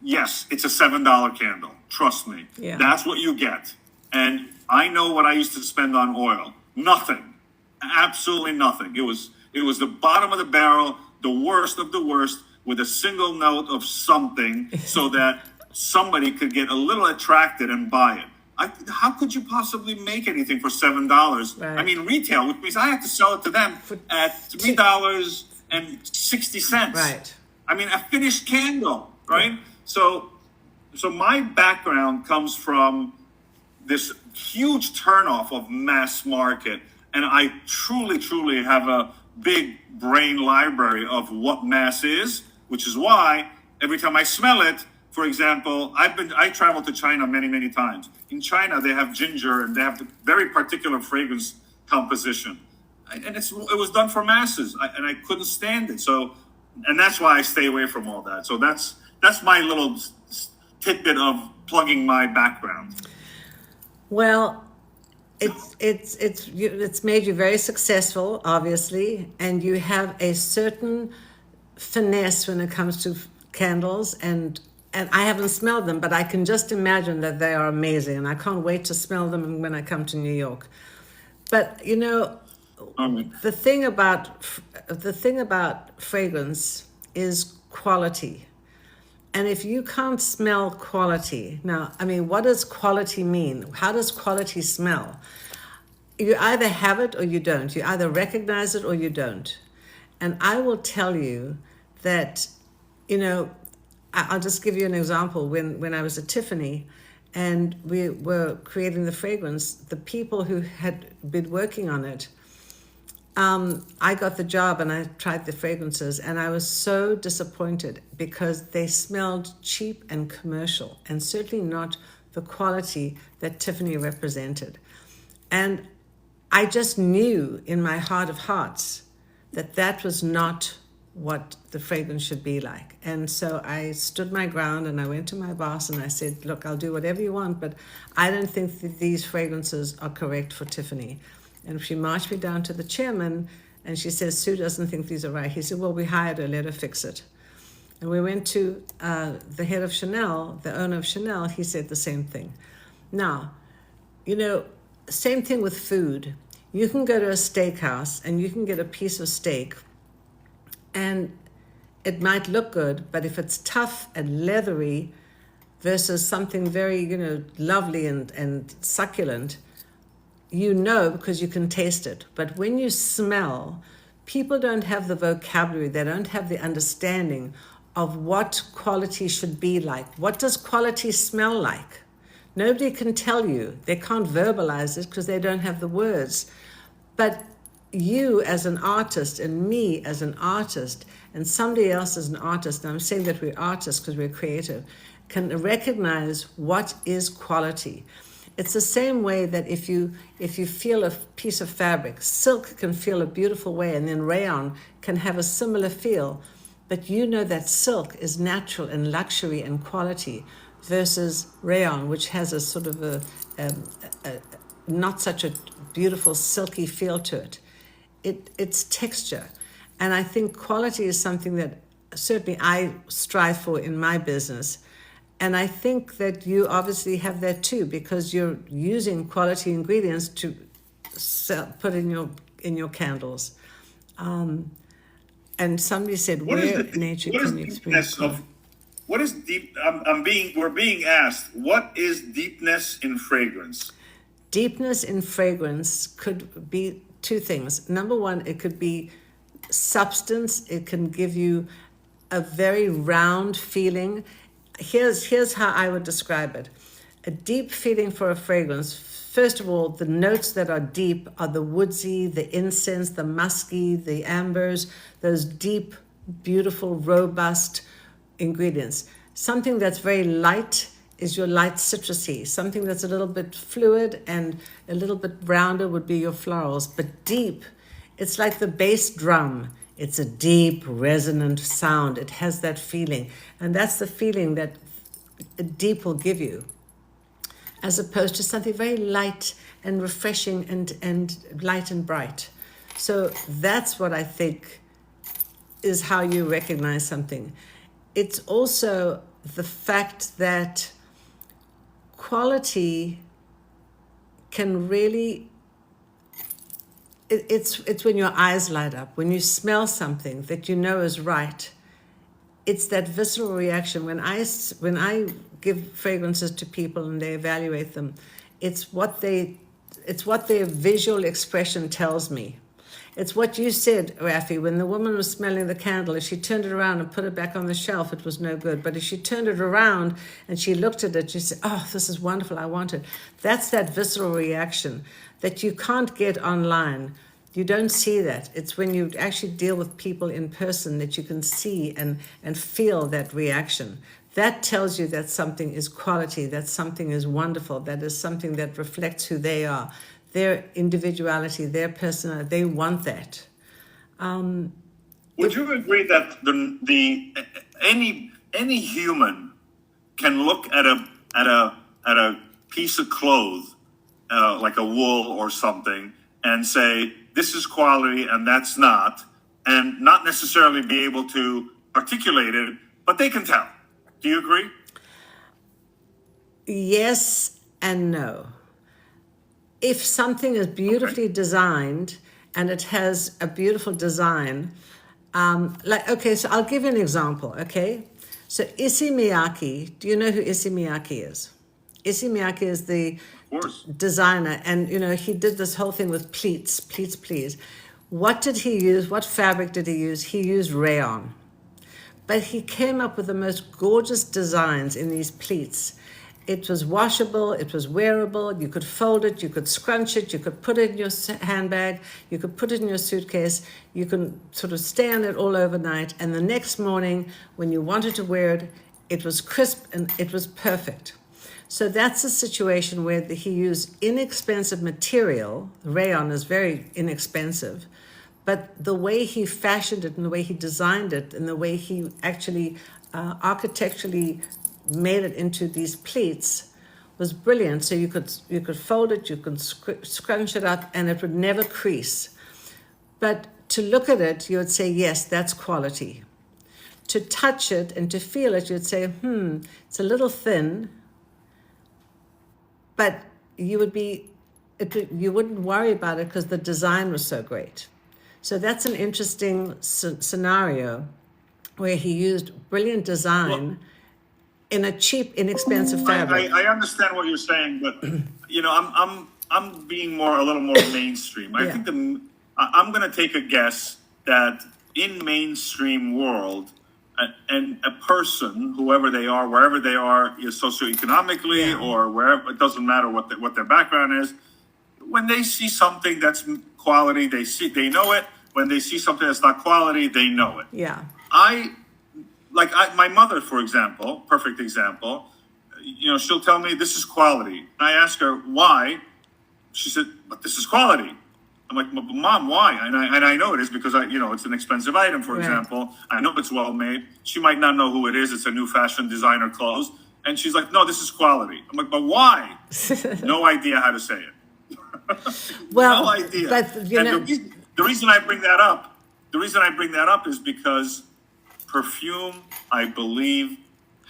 yes, it's a $7 candle. Trust me. Yeah. That's what you get. And I know what I used to spend on oil. Nothing. Absolutely nothing. It was the bottom of the barrel, the worst of the worst, with a single note of something so that somebody could get a little attracted and buy it. How could you possibly make anything for $7? Right. I mean, retail, which means I have to sell it to them at $3.60. Right. I mean, a finished candle, right? So my background comes from this huge turnoff of mass market, and I truly have a big brain library of what mass is, which is why every time I smell it, for example, I traveled to China many times. In China, they have ginger, and they have a very particular fragrance composition, and it was done for masses, and I couldn't stand it. So, and that's why I stay away from all that. So that's my little tidbit of plugging my background. Well, it's made you very successful, obviously, and you have a certain finesse when it comes to candles, and I haven't smelled them, but I can just imagine that they are amazing, and I can't wait to smell them when I come to New York. But you know, the thing about fragrance is quality. And if you can't smell quality, now, I mean, what does quality mean? How does quality smell? You either have it or you don't. You either recognize it or you don't. And I will tell you that, you know, I'll just give you an example. When I was at Tiffany and we were creating the fragrance, the people who had been working on it, I got the job and I tried the fragrances, and I was so disappointed because they smelled cheap and commercial, and certainly not the quality that Tiffany represented. And I just knew in my heart of hearts that that was not what the fragrance should be like. And so I stood my ground and I went to my boss and I said, look, I'll do whatever you want, but I don't think that these fragrances are correct for Tiffany. And she marched me down to the chairman and she says, Sue doesn't think these are right. He said, well, we hired her, let her fix it. And we went to the head of Chanel, the owner of Chanel. He said the same thing. Now, you know, same thing with food. You can go to a steakhouse and you can get a piece of steak and it might look good, but if it's tough and leathery versus something very, you know, lovely and succulent, you know, because you can taste it. But when you smell, people don't have the vocabulary, they don't have the understanding of what quality should be like. What does quality smell like? Nobody can tell you. They can't verbalize it because they don't have the words. But you as an artist and me as an artist and somebody else as an artist, and I'm saying that we're artists because we're creative, can recognize what is quality. It's the same way that if you feel a piece of fabric, silk can feel a beautiful way, and then rayon can have a similar feel, but you know that silk is natural and luxury and quality versus rayon, which has a sort of a not such a beautiful silky feel to it. It's texture. And I think quality is something that certainly I strive for in my business. And I think that you obviously have that too, because you're using quality ingredients to put in your candles. And somebody said, "Where in nature can you experience?" What is deep? We're being asked, what is deepness in fragrance? Deepness in fragrance could be two things. Number one, it could be substance. It can give you a very round feeling. Here's how I would describe it. A deep feeling for a fragrance. First of all, the notes that are deep are the woodsy, the incense, the musky, the ambers, those deep, beautiful, robust ingredients. Something that's very light is your light citrusy. Something that's a little bit fluid and a little bit rounder would be your florals. But deep, it's like the bass drum. It's a deep, resonant sound. It has that feeling. And that's the feeling that deep will give you, as opposed to something very light and refreshing and light and bright. So that's what I think is how you recognize something. It's also the fact that quality can really, it's when your eyes light up, when you smell something that you know is right. It's that visceral reaction. When I give fragrances to people and they evaluate them, it's what their visual expression tells me. It's what you said, Rafi, when the woman was smelling the candle. If she turned it around and put it back on the shelf, it was no good. But if she turned it around and she looked at it, she said, oh, this is wonderful, I want it. That's that visceral reaction that you can't get online. You don't see that. It's when you actually deal with people in person that you can see and feel that reaction. That tells you that something is quality, that something is wonderful, that is something that reflects who they are, their individuality, their personality. They want that. Would you agree that any human can look at a piece of cloth, like a wool or something, and say this is quality and that's not, and not necessarily be able to articulate it, but they can tell? Do you agree? Yes and no. If something is beautifully designed and it has a beautiful design, so I'll give you an example, okay? So Issey Miyake, do you know who Issey Miyake is? Issey Miyake is the designer, and he did this whole thing with pleats, please. What did he use? What fabric did he use? He used rayon. But he came up with the most gorgeous designs in these pleats. It was washable, it was wearable, you could fold it, you could scrunch it, you could put it in your handbag, you could put it in your suitcase, you can sort of stay on it all overnight, and the next morning when you wanted to wear it, it was crisp and it was perfect. So that's a situation where he used inexpensive material. Rayon is very inexpensive, but the way he fashioned it and the way he designed it and the way he actually architecturally made it into these pleats was brilliant. So you could fold it, you could scrunch it up, and it would never crease. But to look at it, you would say, yes, that's quality. To touch it and to feel it, you'd say, it's a little thin, but you wouldn't worry about it because the design was so great. So that's an interesting scenario where he used brilliant design in a cheap, inexpensive fabric. I understand what you're saying, but I'm being a little more mainstream. I think I'm going to take a guess that in mainstream world, and a person, whoever they are, wherever they are, socioeconomically or wherever, it doesn't matter what their background is. When they see something that's quality, they know it. When they see something that's not quality, they know it. Yeah. My mother, for example, perfect example, she'll tell me this is quality. And I ask her why. She said, but this is quality. I'm like, but Mom, why? And I know it is because it's an expensive item, for example. I know it's well made. She might not know who it is. It's a new fashion designer clothes. And she's like, no, this is quality. I'm like, but why? No idea how to say it. Well, no idea. But, the reason I bring that up is because perfume, I believe,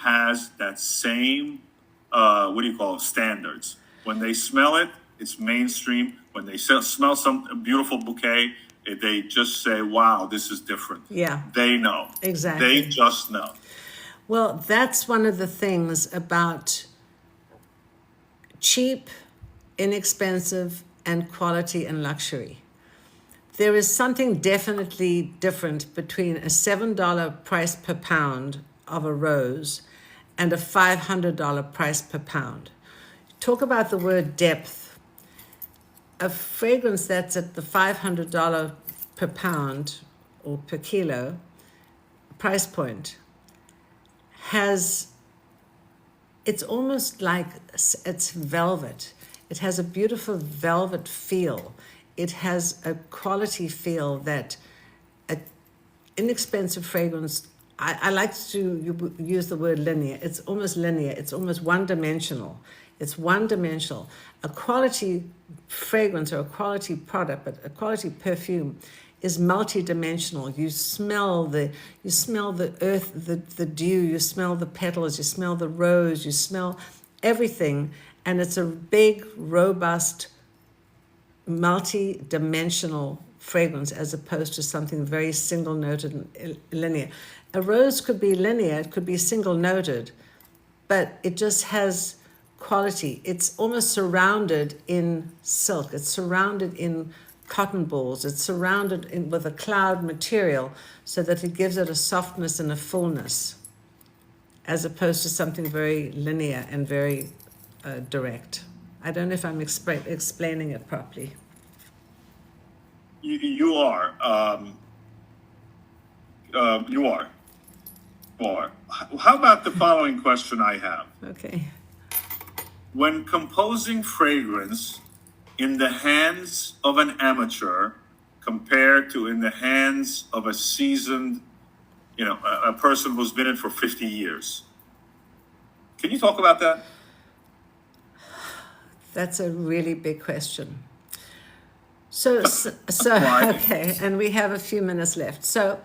has that same, standards. When they smell it, it's mainstream. When they smell some beautiful bouquet, they just say, wow, this is different. Yeah. They know. Exactly. They just know. Well, that's one of the things about cheap, inexpensive, and quality and luxury. there is something definitely different between a $7 price per pound of a rose and a $500 price per pound. Talk about the word depth. A fragrance that's at the $500 per pound or per kilo price point it's almost like it's velvet. It has a beautiful velvet feel. It has a quality feel that an inexpensive fragrance, I like to use the word linear. It's almost linear. It's almost one-dimensional. It's one-dimensional. A quality fragrance or a quality product, but a quality perfume is multi-dimensional. You smell the earth, the dew, you smell the petals, you smell the rose, you smell everything, and it's a big, robust, multi-dimensional fragrance as opposed to something very single-noted and linear. A rose could be linear, it could be single-noted, but it just has quality. It's almost surrounded in silk. It's surrounded in cotton balls. It's surrounded with a cloud material so that it gives it a softness and a fullness as opposed to something very linear and very direct. I don't know if I'm explaining it properly. You are. You are. How about the following question I have? Okay. When composing fragrance in the hands of an amateur compared to in the hands of a seasoned, a person who's been in it for 50 years. Can you talk about that? That's a really big question. So Why? okay, and we have a few minutes left. So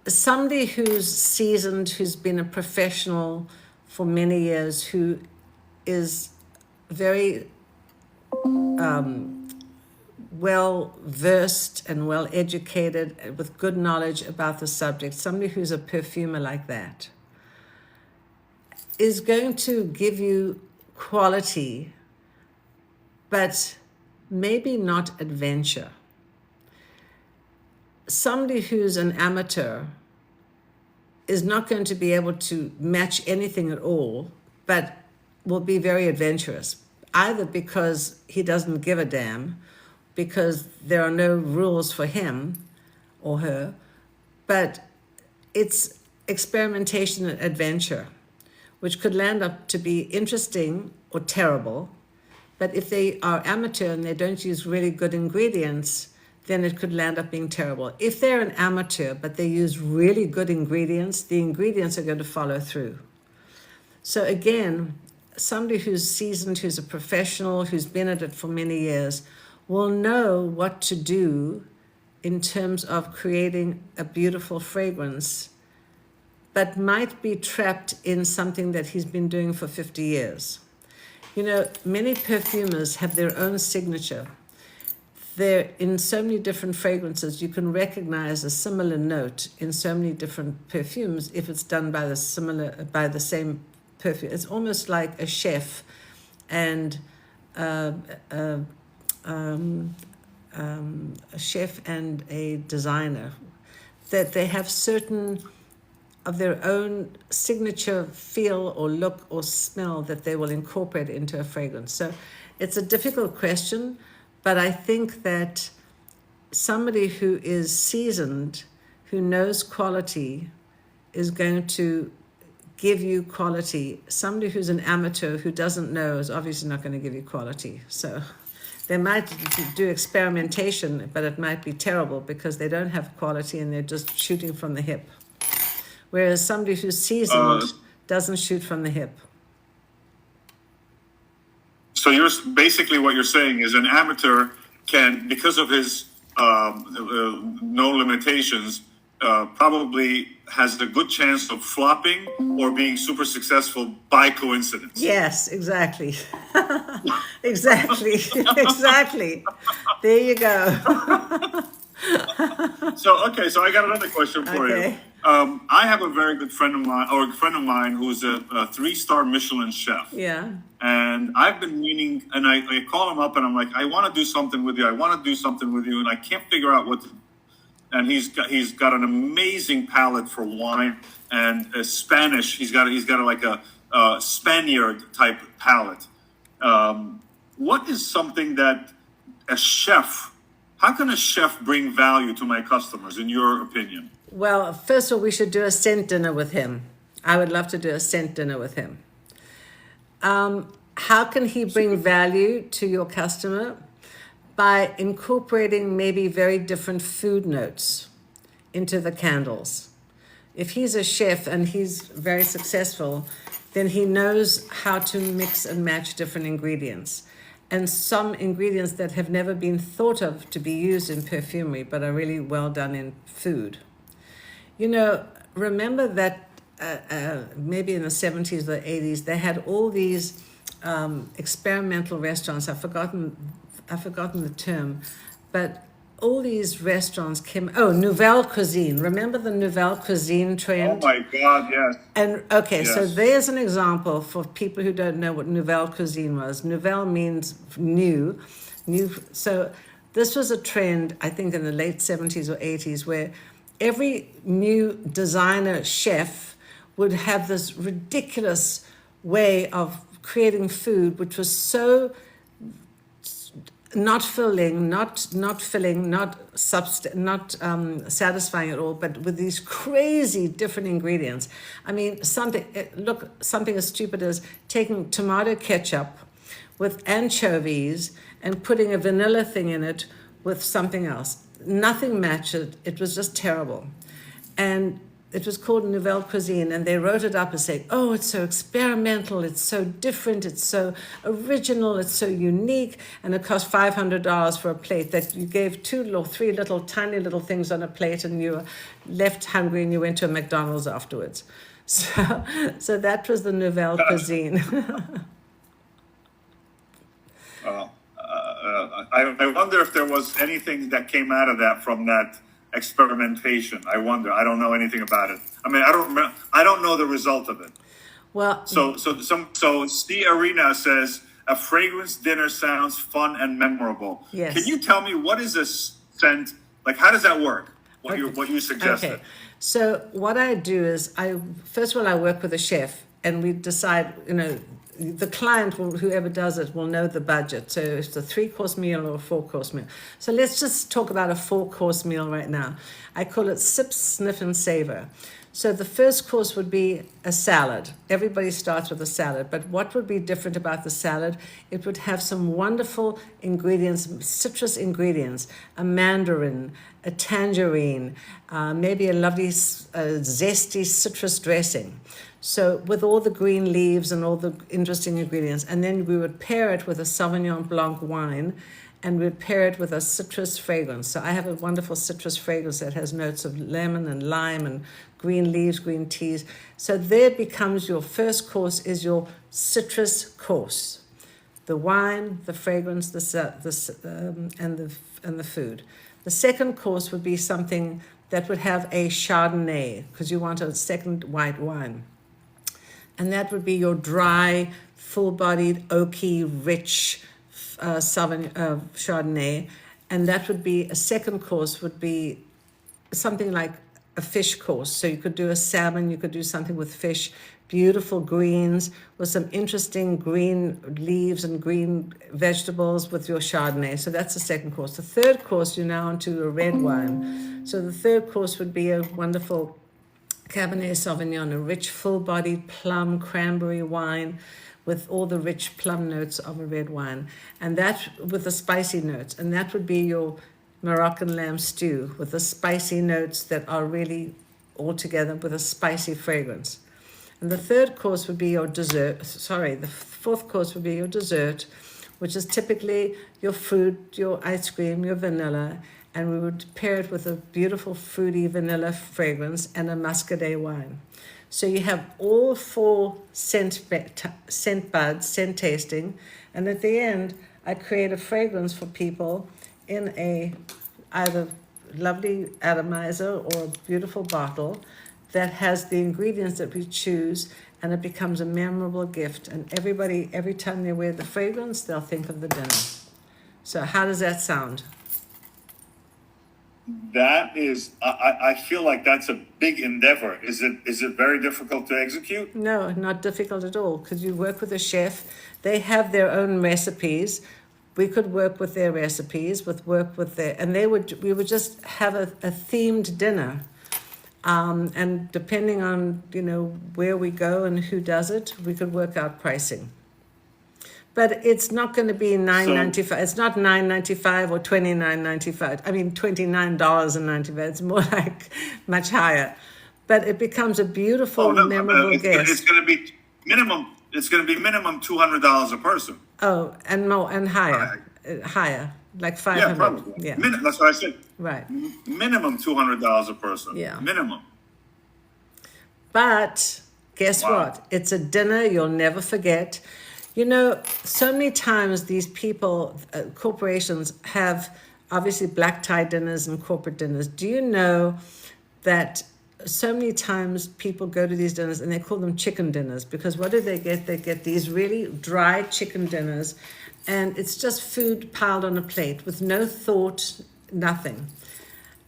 somebody who's seasoned, who's been a professional for many years, who is very well versed and well educated with good knowledge about the subject, somebody who's a perfumer like that, is going to give you quality, but maybe not adventure. Somebody who's an amateur is not going to be able to match anything at all, but will be very adventurous, either because he doesn't give a damn, because there are no rules for him or her, but it's experimentation and adventure, which could land up to be interesting or terrible. But if they are amateur and they don't use really good ingredients, then it could land up being terrible. If they're an amateur, but they use really good ingredients, the ingredients are going to follow through. So again, somebody who's seasoned, who's a professional, who's been at it for many years, will know what to do in terms of creating a beautiful fragrance, but might be trapped in something that he's been doing for 50 years. Many perfumers have their own signature. They're in so many different fragrances, you can recognize a similar note in so many different perfumes if it's done by the same perfume. It's almost like a chef and a chef and a designer, that they have certain of their own signature feel or look or smell that they will incorporate into a fragrance. So it's a difficult question, but I think that somebody who is seasoned, who knows quality, is going to give you quality. Somebody who's an amateur who doesn't know is obviously not going to give you quality. So they might do experimentation, but it might be terrible because they don't have quality and they're just shooting from the hip. Whereas somebody who's seasoned doesn't shoot from the hip. So basically what you're saying is an amateur can, because of his no limitations, probably has a good chance of flopping or being super successful by coincidence. Yes, exactly. Exactly. Exactly. There you go. So I got another question for you. Okay. I have a very good friend of mine, or a friend of mine, who's a three-star Michelin chef. Yeah. And I've been meaning, and I call him up and I'm like, I want to do something with you. I want to do something with you, and I can't figure out what to. And he's got an amazing palate for wine and Spanish. He's got like a Spaniard type palate. What is something that a chef? How can a chef bring value to my customers, in your opinion? Well, first of all, we should do a scent dinner with him. I would love to do a scent dinner with him. How can he bring value to your customer? By incorporating maybe very different food notes into the candles. If he's a chef and he's very successful, then he knows how to mix and match different ingredients. And some ingredients that have never been thought of to be used in perfumery, but are really well done in food. You know, remember that maybe in the 70s or 80s, they had all these experimental restaurants. I've forgotten the term, but all these restaurants came. Oh, Nouvelle Cuisine. Remember the Nouvelle Cuisine trend? Oh my God, yes. And okay, so Yes. there's an example for people who don't know what Nouvelle Cuisine was. Nouvelle means new. So this was a trend, I think, in the late 70s or 80s, where every new designer chef would have this ridiculous way of creating food, which was so not filling, not satisfying at all, but with these crazy different ingredients. I mean, something as stupid as taking tomato ketchup with anchovies and putting a vanilla thing in it with something else. Nothing matched it. It was just terrible. And it was called Nouvelle Cuisine, and they wrote it up and said, oh, it's so experimental, it's so different, it's so original, it's so unique, and it cost $500 for a plate that you gave three little tiny little things on a plate, and you were left hungry and you went to a McDonald's afterwards. So that was the Nouvelle Cuisine. I wonder if there was anything that came out of that from that experimentation. I wonder. I don't know anything about it. I mean, I don't know the result of it. Well, So C Arena says a fragrance dinner sounds fun and memorable. Yes. Can you tell me what is this scent? Like, how does that work? What you suggested? okay. So what I do is first of all, I work with a chef, and we decide, the client, whoever does it, will know the budget. So it's a 3-course meal or a 4-course meal. So let's just talk about a 4-course meal right now. I call it sip, sniff, and savor. So the first course would be a salad. Everybody starts with a salad, but what would be different about the salad? It would have some wonderful ingredients, citrus ingredients, a mandarin, a tangerine, maybe a lovely zesty citrus dressing. So with all the green leaves and all the interesting ingredients, and then we would pair it with a Sauvignon Blanc wine, and we'd pair it with a citrus fragrance. So I have a wonderful citrus fragrance that has notes of lemon and lime and green leaves, green teas. So there becomes your first course is your citrus course. The wine, the fragrance, and the food. The second course would be something that would have a Chardonnay, because you want a second white wine. And that would be your dry, full-bodied, oaky, rich Chardonnay. And that would be a second course would be something like a fish course. So you could do a salmon, you could do something with fish, beautiful greens with some interesting green leaves and green vegetables with your Chardonnay. So that's the second course. The third course, you're now onto a red wine. So the third course would be a wonderful Cabernet Sauvignon, a rich, full-bodied plum cranberry wine with all the rich plum notes of a red wine, and that with the spicy notes. And that would be your Moroccan lamb stew with the spicy notes that are really all together with a spicy fragrance. And the third course would be your dessert. The fourth course would be your dessert, which is typically your fruit, your ice cream, your vanilla, and we would pair it with a beautiful fruity vanilla fragrance and a muscadet wine. So you have all 4 scent buds, scent tasting, and at the end, I create a fragrance for people in either lovely atomizer or a beautiful bottle that has the ingredients that we choose, and it becomes a memorable gift. And everybody, every time they wear the fragrance, they'll think of the dinner. So how does that sound? That is, I feel like that's a big endeavor. Is it very difficult to execute? No, not difficult at all, because you work with a chef. They have their own recipes. We could work with their recipes, and we would just have a themed dinner. And depending on, where we go and who does it, we could work out pricing. But it's not going to be $9.95. It's not $9.95 or $29.95. I mean $29.95. It's more like much higher. But it becomes a beautiful, memorable gift. It's going to be minimum. It's going to be minimum $200 a person. Oh, and more and higher, like 500. Yeah, probably. Yeah, That's what I said. right. Minimum $200 a person. Yeah. Minimum. But guess what? It's a dinner you'll never forget. So many times these people, corporations have obviously black tie dinners and corporate dinners. Do you know that so many times people go to these dinners and they call them chicken dinners? Because what do they get? They get these really dry chicken dinners, and it's just food piled on a plate with no thought, nothing.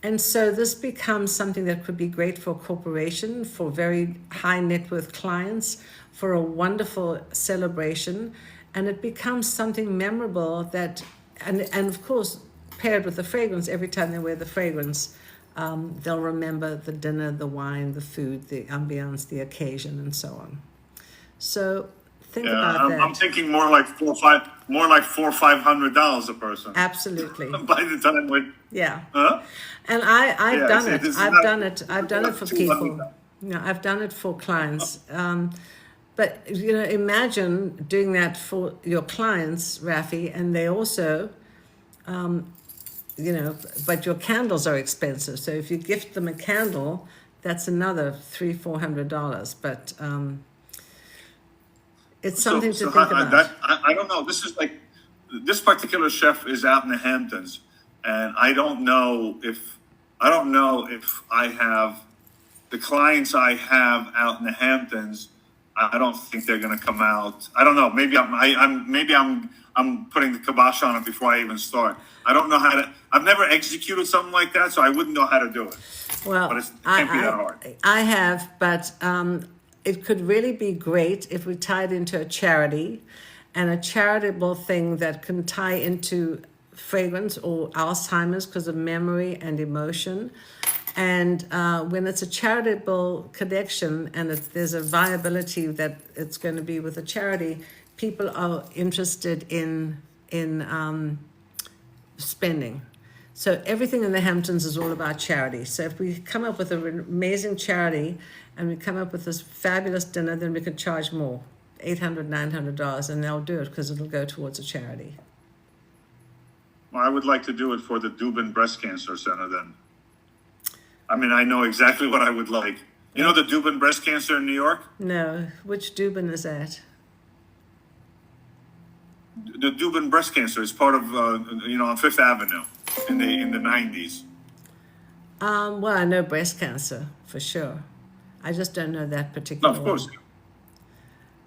And so this becomes something that could be great for a corporation, for very high net worth clients, for a wonderful celebration. And it becomes something memorable and of course, paired with the fragrance, every time they wear the fragrance, they'll remember the dinner, the wine, the food, the ambiance, the occasion, and so on. So think about that. I'm thinking more like $400 or $500 a person. Absolutely. By the time we. Yeah. Huh? And I've done it. I've done it for people. I've done it for clients. But imagine doing that for your clients, Rafi, and they also, but your candles are expensive. So if you gift them a candle, that's another $300-400. But it's something to think about. I don't know. This is like, this particular chef is out in the Hamptons, and I don't know if I have the clients I have out in the Hamptons. I don't think they're going to come out. I don't know. Maybe I'm putting the kibosh on it before I even start. I don't know how to. I've never executed something like that, so I wouldn't know how to do it. Well, but it can't be that hard. I have, but it could really be great if we tied into a charity, and a charitable thing that can tie into fragrance or Alzheimer's because of memory and emotion. And when it's a charitable connection and there's a viability that it's going to be with a charity, people are interested in spending. So everything in the Hamptons is all about charity. So if we come up with an amazing charity and we come up with this fabulous dinner, then we could charge more, $800, $900, and they'll do it because it'll go towards a charity. Well, I would like to do it for the Dubin Breast Cancer Center then. I mean, I know exactly what I would like. You know the Dubin Breast Cancer in New York? No. Which Dubin is that? The Dubin Breast Cancer is part of, on Fifth Avenue in the 90s. Well, I know breast cancer for sure. I just don't know that particular No, of course. one.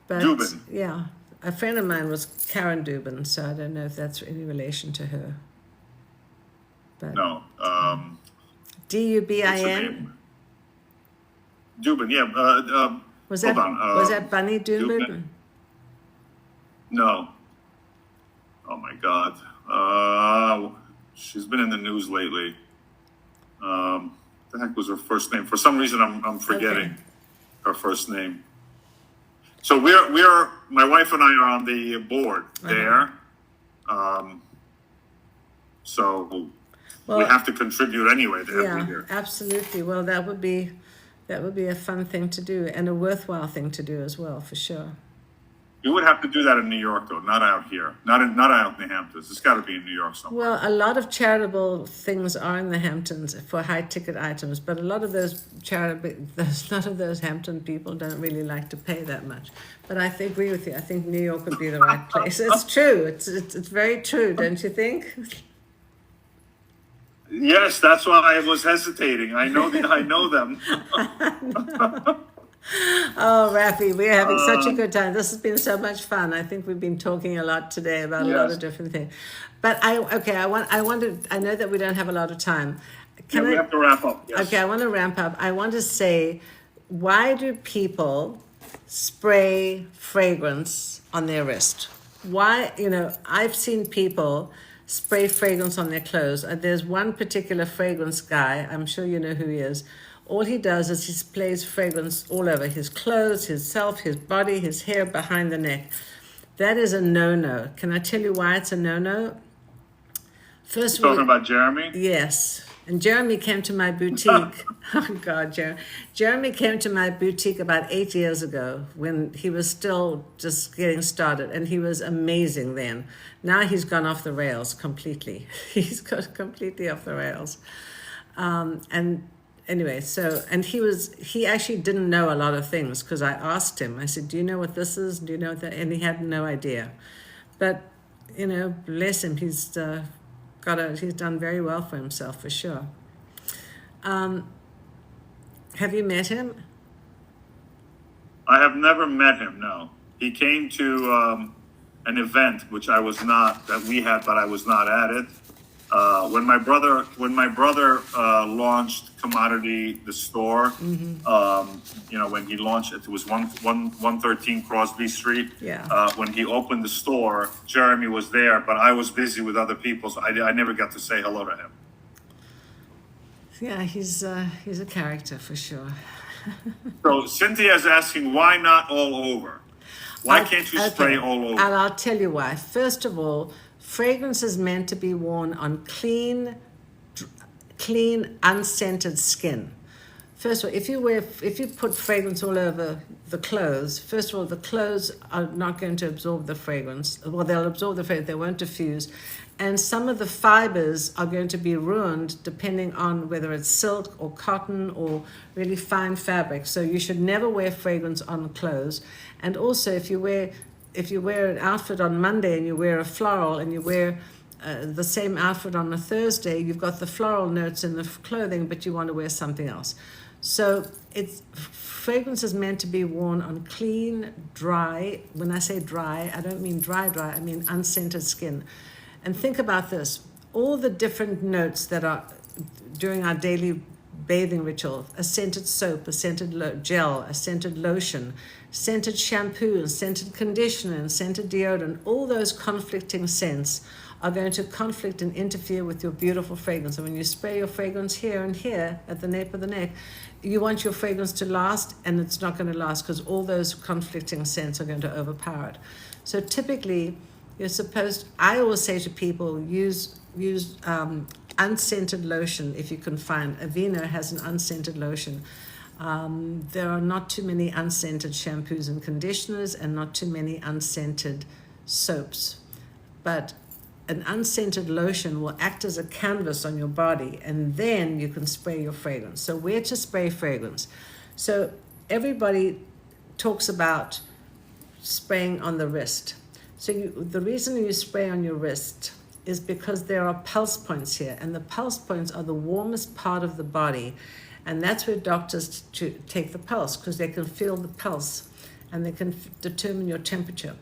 But, Dubin. Yeah. A friend of mine was Karen Dubin, so I don't know if that's any relation to her. But No. Dubin? What's her name? Dubin, yeah. Was hold that on. was that Bunny Dubin? No. Oh my God. She's been in the news lately. The heck was her first name? For some reason, I'm forgetting her first name. So we're my wife and I are on the board there. So we have to contribute anyway every year. Absolutely. Well, that would be a fun thing to do and a worthwhile thing to do as well, for sure. You would have to do that in New York, though, not out here, not out in the Hamptons. It's got to be in New York somewhere. Well, a lot of charitable things are in the Hamptons for high-ticket items, but a lot of those Hampton people don't really like to pay that much. But I agree with you. I think New York would be the right place. It's true. It's very true, don't you think? Yes, that's why I was hesitating. I know them. Oh, Rafi, we're having such a good time. This has been so much fun. I think we've been talking a lot today about a lot Yes. of different things. But I know that we don't have a lot of time. Yeah, we have to wrap up. Yes. Okay, I want to ramp up. I want to say, why do people spray fragrance on their wrist? Why, I've seen people spray fragrance on their clothes. There's one particular fragrance guy, I'm sure you know who he is. All he does is he sprays fragrance all over his clothes, himself, his body, his hair, behind the neck. That is a no-no. Can I tell you why it's a no-no? First of all, Talking about Jeremy? yes. And Jeremy came to my boutique. Oh, God, Jeremy came to my boutique about 8 years ago when he was still just getting started. And he was amazing then. Now he's gone off the rails completely. He's got completely off the rails. And anyway, and he actually didn't know a lot of things because I asked him. I said, do you know what this is? Do you know that? And he had no idea. But, bless him, he's done very well for himself, for sure. Have you met him? I have never met him. No, he came to an event which that we had, but I was not at it. When my brother launched Commodity, the store, when he launched it, it was 113 Crosby Street. Yeah. When he opened the store, Jeremy was there, but I was busy with other people, so I never got to say hello to him. Yeah, he's a character for sure. So Cynthia's asking, why not all over? Why can't you spray all over? And I'll tell you why. First of all, fragrance is meant to be worn on clean, unscented skin. First of all, if you put fragrance all over the clothes, first of all, the clothes are not going to absorb the fragrance. Well, they'll absorb the fragrance, they won't diffuse. And some of the fibers are going to be ruined depending on whether it's silk or cotton or really fine fabric. So you should never wear fragrance on clothes. And also, if you wear an outfit on Monday and you wear a floral and you wear the same outfit on a Thursday, you've got the floral notes in the clothing, but you want to wear something else. So fragrance is meant to be worn on clean, dry. When I say dry, I don't mean dry, I mean unscented skin. And think about this. All the different notes that are during our daily bathing ritual, a scented soap, a scented gel, a scented lotion, scented shampoo, scented conditioner, and scented deodorant, all those conflicting scents are going to conflict and interfere with your beautiful fragrance. And when you spray your fragrance here and here at the nape of the neck, you want your fragrance to last, and it's not going to last because all those conflicting scents are going to overpower it. So typically, I always say to people, use unscented lotion if you can find. Aveeno has an unscented lotion. There are not too many unscented shampoos and conditioners and not too many unscented soaps. But an unscented lotion will act as a canvas on your body, and then you can spray your fragrance. So where to spray fragrance? So everybody talks about spraying on the wrist. So the reason you spray on your wrist is because there are pulse points here, and the pulse points are the warmest part of the body, and that's where doctors take the pulse, because they can feel the pulse and they can determine your temperature.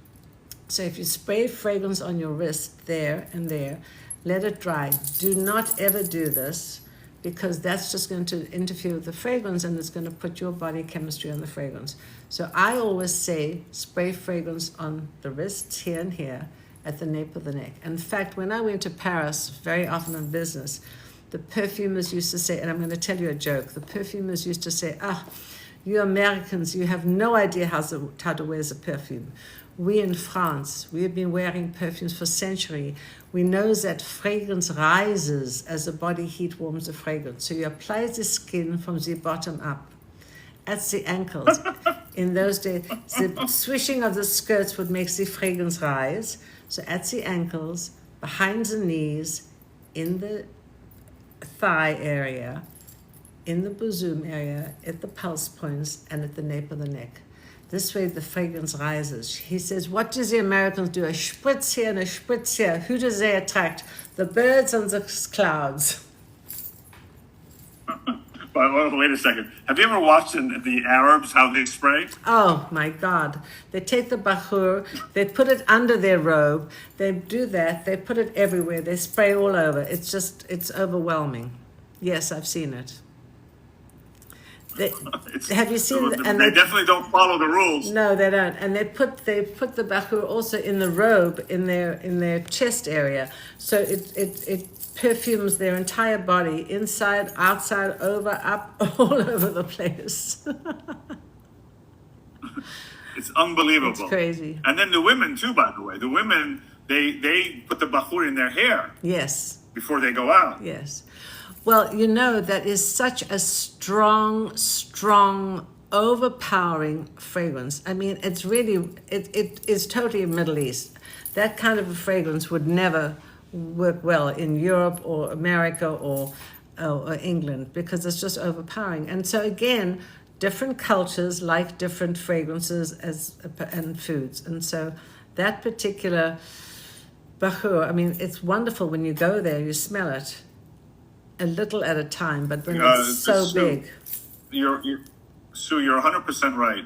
So if you spray fragrance on your wrist there and there, let it dry. Do not ever do this, because that's just going to interfere with the fragrance, and it's going to put your body chemistry on the fragrance. So I always say spray fragrance on the wrists here and here at the nape of the neck. In fact, when I went to Paris, very often on business, the perfumers used to say, and I'm going to tell you a joke, the perfumers used to say, you Americans, you have no idea how to wear a perfume. We in France, we have been wearing perfumes for centuries. We know that fragrance rises as the body heat warms the fragrance. So you apply the skin from the bottom up, at the ankles. In those days, the swishing of the skirts would make the fragrance rise. So at the ankles, behind the knees, in the thigh area, in the bosom area, at the pulse points, and at the nape of the neck. This way the fragrance rises. He says, what do the Americans do? A spritz here and a spritz here. Who do they attract? The birds and the clouds. Wait a second. Have you ever watched the Arabs how they spray? Oh my God. They take the bahur, they put it under their robe, they do that, they put it everywhere, they spray all over. It's overwhelming. Yes, I've seen it. They, have you seen? They definitely don't follow the rules. No, they don't. And they put the bahur also in the robe in their chest area, so it perfumes their entire body, inside, outside, over, up, all over the place. It's unbelievable. It's crazy. And then the women too, by the way. The women they put the bahur in their hair. Yes. Before they go out. Yes. Well, that is such a strong, overpowering fragrance. I mean, it's really, it is totally Middle East. That kind of a fragrance would never work well in Europe or America or England, because it's just overpowering. And so again, different cultures like different fragrances and foods. And so that particular bahur, I mean, it's wonderful when you go there, you smell it. A little at a time, but when it's so big. Sue, you're 100% right.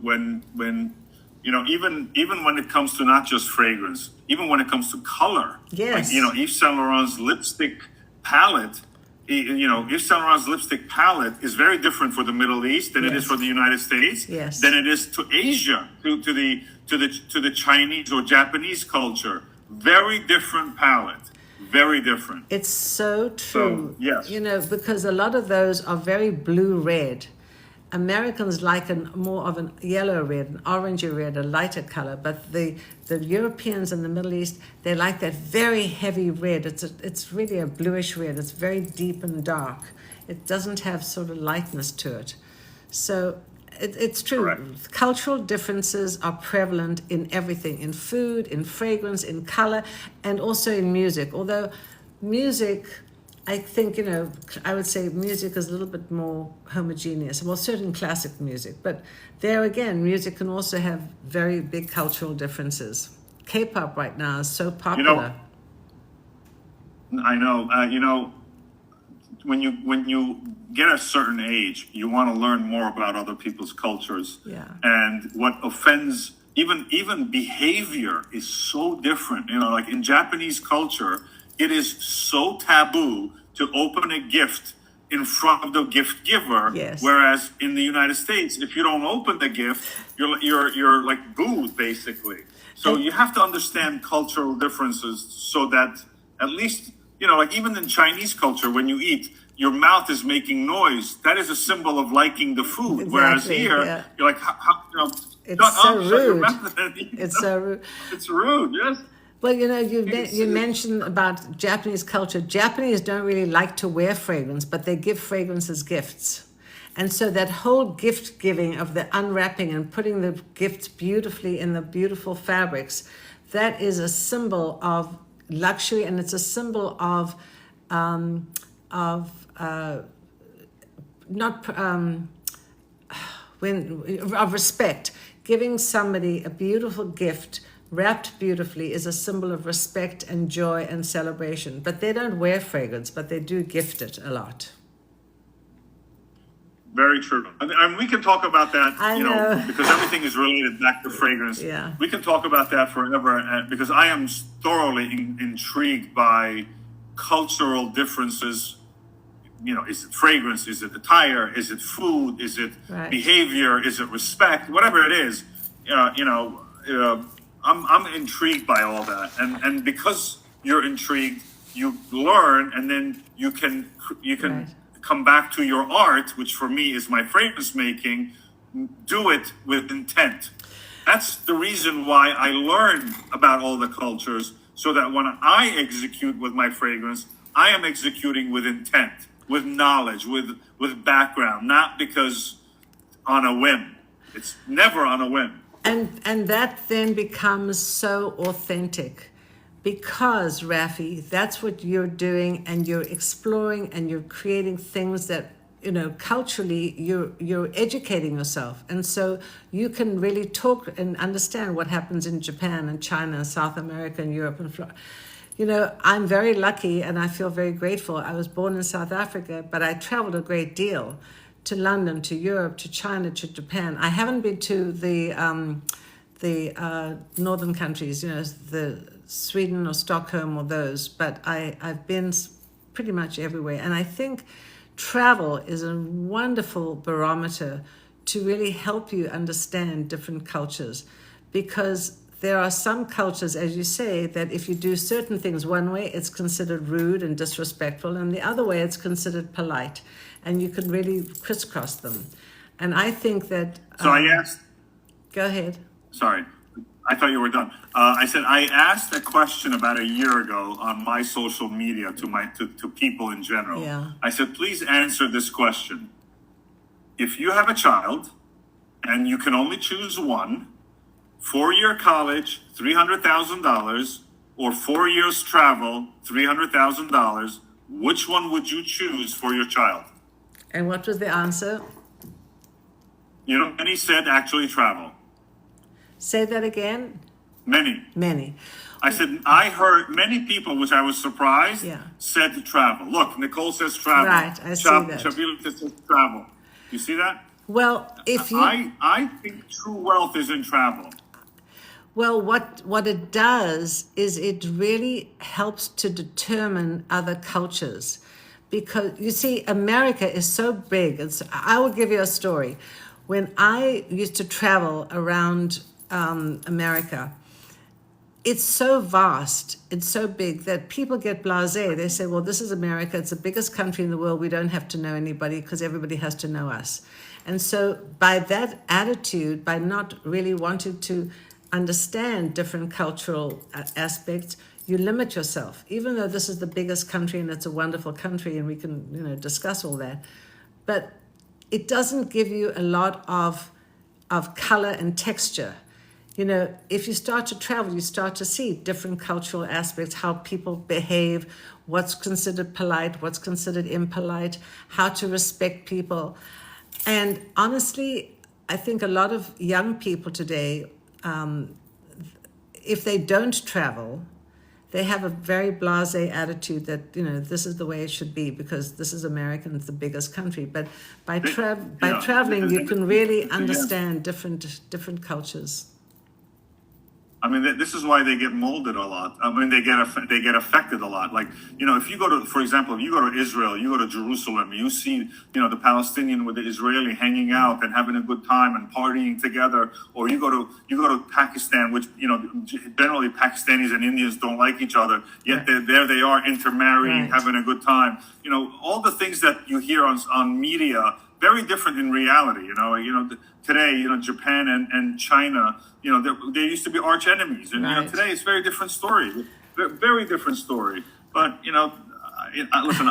When even when it comes to not just fragrance, even when it comes to color. Yes. Like, Yves Saint Laurent's lipstick palette. Yves Saint Laurent's lipstick palette is very different for the Middle East than it is for the United States. Yes. Than it is to Asia, to the Chinese or Japanese culture. Very different palette. Very different. It's so true. So, yes. Because a lot of those are very blue-red. Americans like more of a yellow red, an orangey red, a lighter color. But the Europeans and the Middle East, they like that very heavy red. It's really a bluish red. It's very deep and dark. It doesn't have sort of lightness to it. So it's true. Correct. Cultural differences are prevalent in everything, in food, in fragrance, in color, and also in music. Although music, I think, I would say music is a little bit more homogeneous. Well, certain classic music. But there again, music can also have very big cultural differences. K-pop right now is so popular. I know. When you get a certain age, you want to learn more about other people's cultures. Yeah. And what offends, even behavior is so different. Like in Japanese culture, it is so taboo to open a gift in front of the gift giver. Yes. Whereas in the United States, if you don't open the gift, you're like booed, basically. So you have to understand cultural differences so that at least, like even in Chinese culture, when you eat, your mouth is making noise. That is a symbol of liking the food. Exactly, Whereas here, you're like, it's so rude. It's so rude. It's rude, yes. Well, you mentioned about Japanese culture. Japanese don't really like to wear fragrance, but they give fragrance as gifts. And so that whole gift giving of the unwrapping and putting the gifts beautifully in the beautiful fabrics, that is a symbol of luxury, and it's a symbol of respect. Giving somebody a beautiful gift wrapped beautifully is a symbol of respect and joy and celebration. But they don't wear fragrance, but they do gift it a lot. Very true. And we can talk about that, I know. Because everything is related back to fragrance. Yeah. We can talk about that forever, because I am thoroughly intrigued by cultural differences. Is it fragrance? Is it attire? Is it food? Is it behavior? Is it respect? Whatever it is, I'm intrigued by all that, and because you're intrigued, you learn, and then you can come back to your art, which for me is my fragrance making. Do it with intent. That's the reason why I learn about all the cultures, so that when I execute with my fragrance, I am executing with intent, with knowledge, with background, not because on a whim. It's never on a whim. And that then becomes so authentic, because, Rafi, that's what you're doing, and you're exploring and you're creating things that, culturally you're educating yourself. And so you can really talk and understand what happens in Japan and China and South America and Europe and Florida. I'm very lucky and I feel very grateful. I was born in South Africa, but I traveled a great deal to London, to Europe, to China, to Japan. I haven't been to the northern countries, the Sweden or Stockholm or those, but I've been pretty much everywhere. And I think travel is a wonderful barometer to really help you understand different cultures, because there are some cultures, as you say, that if you do certain things one way, it's considered rude and disrespectful, and the other way, it's considered polite, and you can really crisscross them. And I think that... So I asked... Go ahead. Sorry, I thought you were done. I said I asked a question about a year ago on my social media to people in general. Yeah. I said, please answer this question. If you have a child and you can only choose one, 4-year college, $300,000, or 4 years travel, $300,000, which one would you choose for your child? And what was the answer? Many said actually travel. Say that again. Many. I said, I heard many people, which I was surprised, said to travel. Look, Nicole says travel. Right, I see that. Shabila says travel. You see that? Well, if you... I think true wealth is in travel. Well, what it does is it really helps to determine other cultures, because you see, America is so big. I will give you a story. When I used to travel around America, it's so vast, it's so big that people get blasé. They say, well, this is America. It's the biggest country in the world. We don't have to know anybody because everybody has to know us. And so by that attitude, by not really wanting to understand different cultural aspects, you limit yourself, even though this is the biggest country and it's a wonderful country and we can discuss all that. But it doesn't give you a lot of color and texture. If you start to travel, you start to see different cultural aspects, how people behave, what's considered polite, what's considered impolite, how to respect people. And honestly, I think a lot of young people today, if they don't travel, they have a very blasé attitude that, this is the way it should be because this is America and it's the biggest country. But by traveling, you can really understand different cultures. I mean, this is why they get molded a lot. I mean, they get affected a lot. Like, if you go to, for example, if you go to Israel, you go to Jerusalem, you see, the Palestinian with the Israeli hanging out and having a good time and partying together, or you go to Pakistan, which generally Pakistanis and Indians don't like each other, yet there they are intermarrying, having a good time. All the things that you hear on media, very different in reality. Today, Japan and China, they used to be arch enemies, and today it's a very different story, very different story. But listen,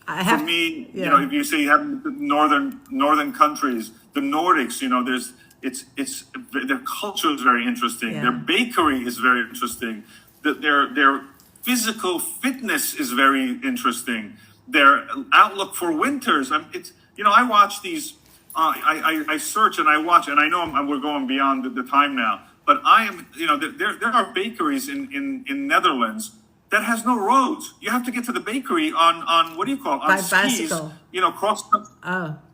for me, if you say you have northern countries, the Nordics, their culture is very interesting. Their bakery is very interesting. Their physical fitness is very interesting. Their outlook for winters. I watch these. I search and I watch, and I know we're going beyond the time now. But there are bakeries in Netherlands that has no roads. You have to get to the bakery on what do you call it? On by skis, bicycle.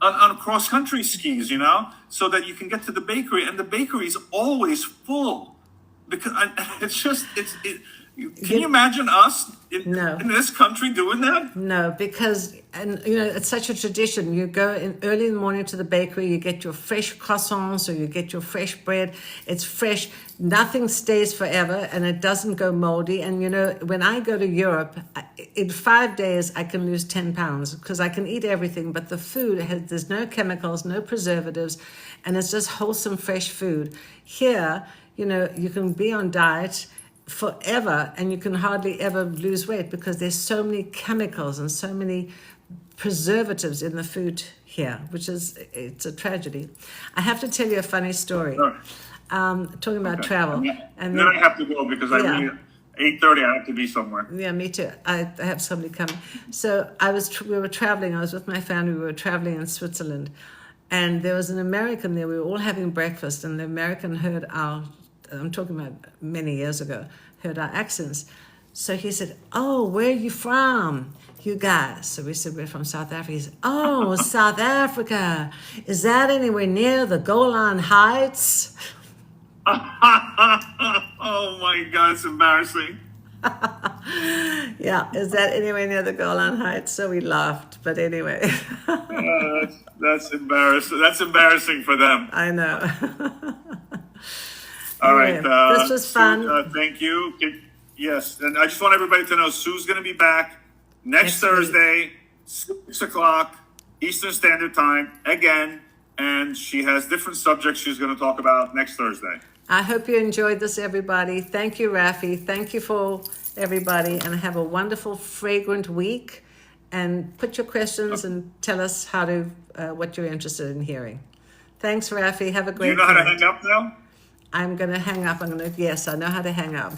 On cross country skis, so that you can get to the bakery, and the bakery is always full because Can you imagine us in this country doing that? No, because it's such a tradition. You go in early in the morning to the bakery, you get your fresh croissants or you get your fresh bread. It's fresh. Nothing stays forever and it doesn't go moldy. And when I go to Europe, in 5 days I can lose 10 pounds because I can eat everything, but the food there's no chemicals, no preservatives, and it's just wholesome, fresh food. Here, you can be on diet forever and you can hardly ever lose weight because there's so many chemicals and so many preservatives in the food here, it's a tragedy. I have to tell you a funny story. Sure. Talking about travel. And then I have to go because I really 8:30 I have to be somewhere. Yeah, me too. I have somebody coming. So we were traveling. I was with my family. We were traveling in Switzerland, and there was an American there. We were all having breakfast, and the American heard I'm talking about many years ago, heard our accents. So he said, "Oh, where are you from, you guys?" So we said, "We're from South Africa." He said, "Oh, South Africa. Is that anywhere near the Golan Heights?" Oh my God, it's embarrassing. Yeah, is that anywhere near the Golan Heights? So we laughed. But anyway, That's embarrassing. That's embarrassing for them. I know. All right, Anyway, this was Sue, fun. thank you. Yes, and I just want everybody to know Sue's going to be back next Next week. Thursday, 6 o'clock Eastern Standard Time again, and she has different subjects she's going to talk about next Thursday. I hope you enjoyed this, everybody. Thank you, Rafi. Thank you for everybody, and have a wonderful, fragrant week. And put your questions and tell us how to what you're interested in hearing. Thanks, Rafi. Have a Do great you know how to night. hang up now? I'm going to hang up. Yes, I know how to hang up.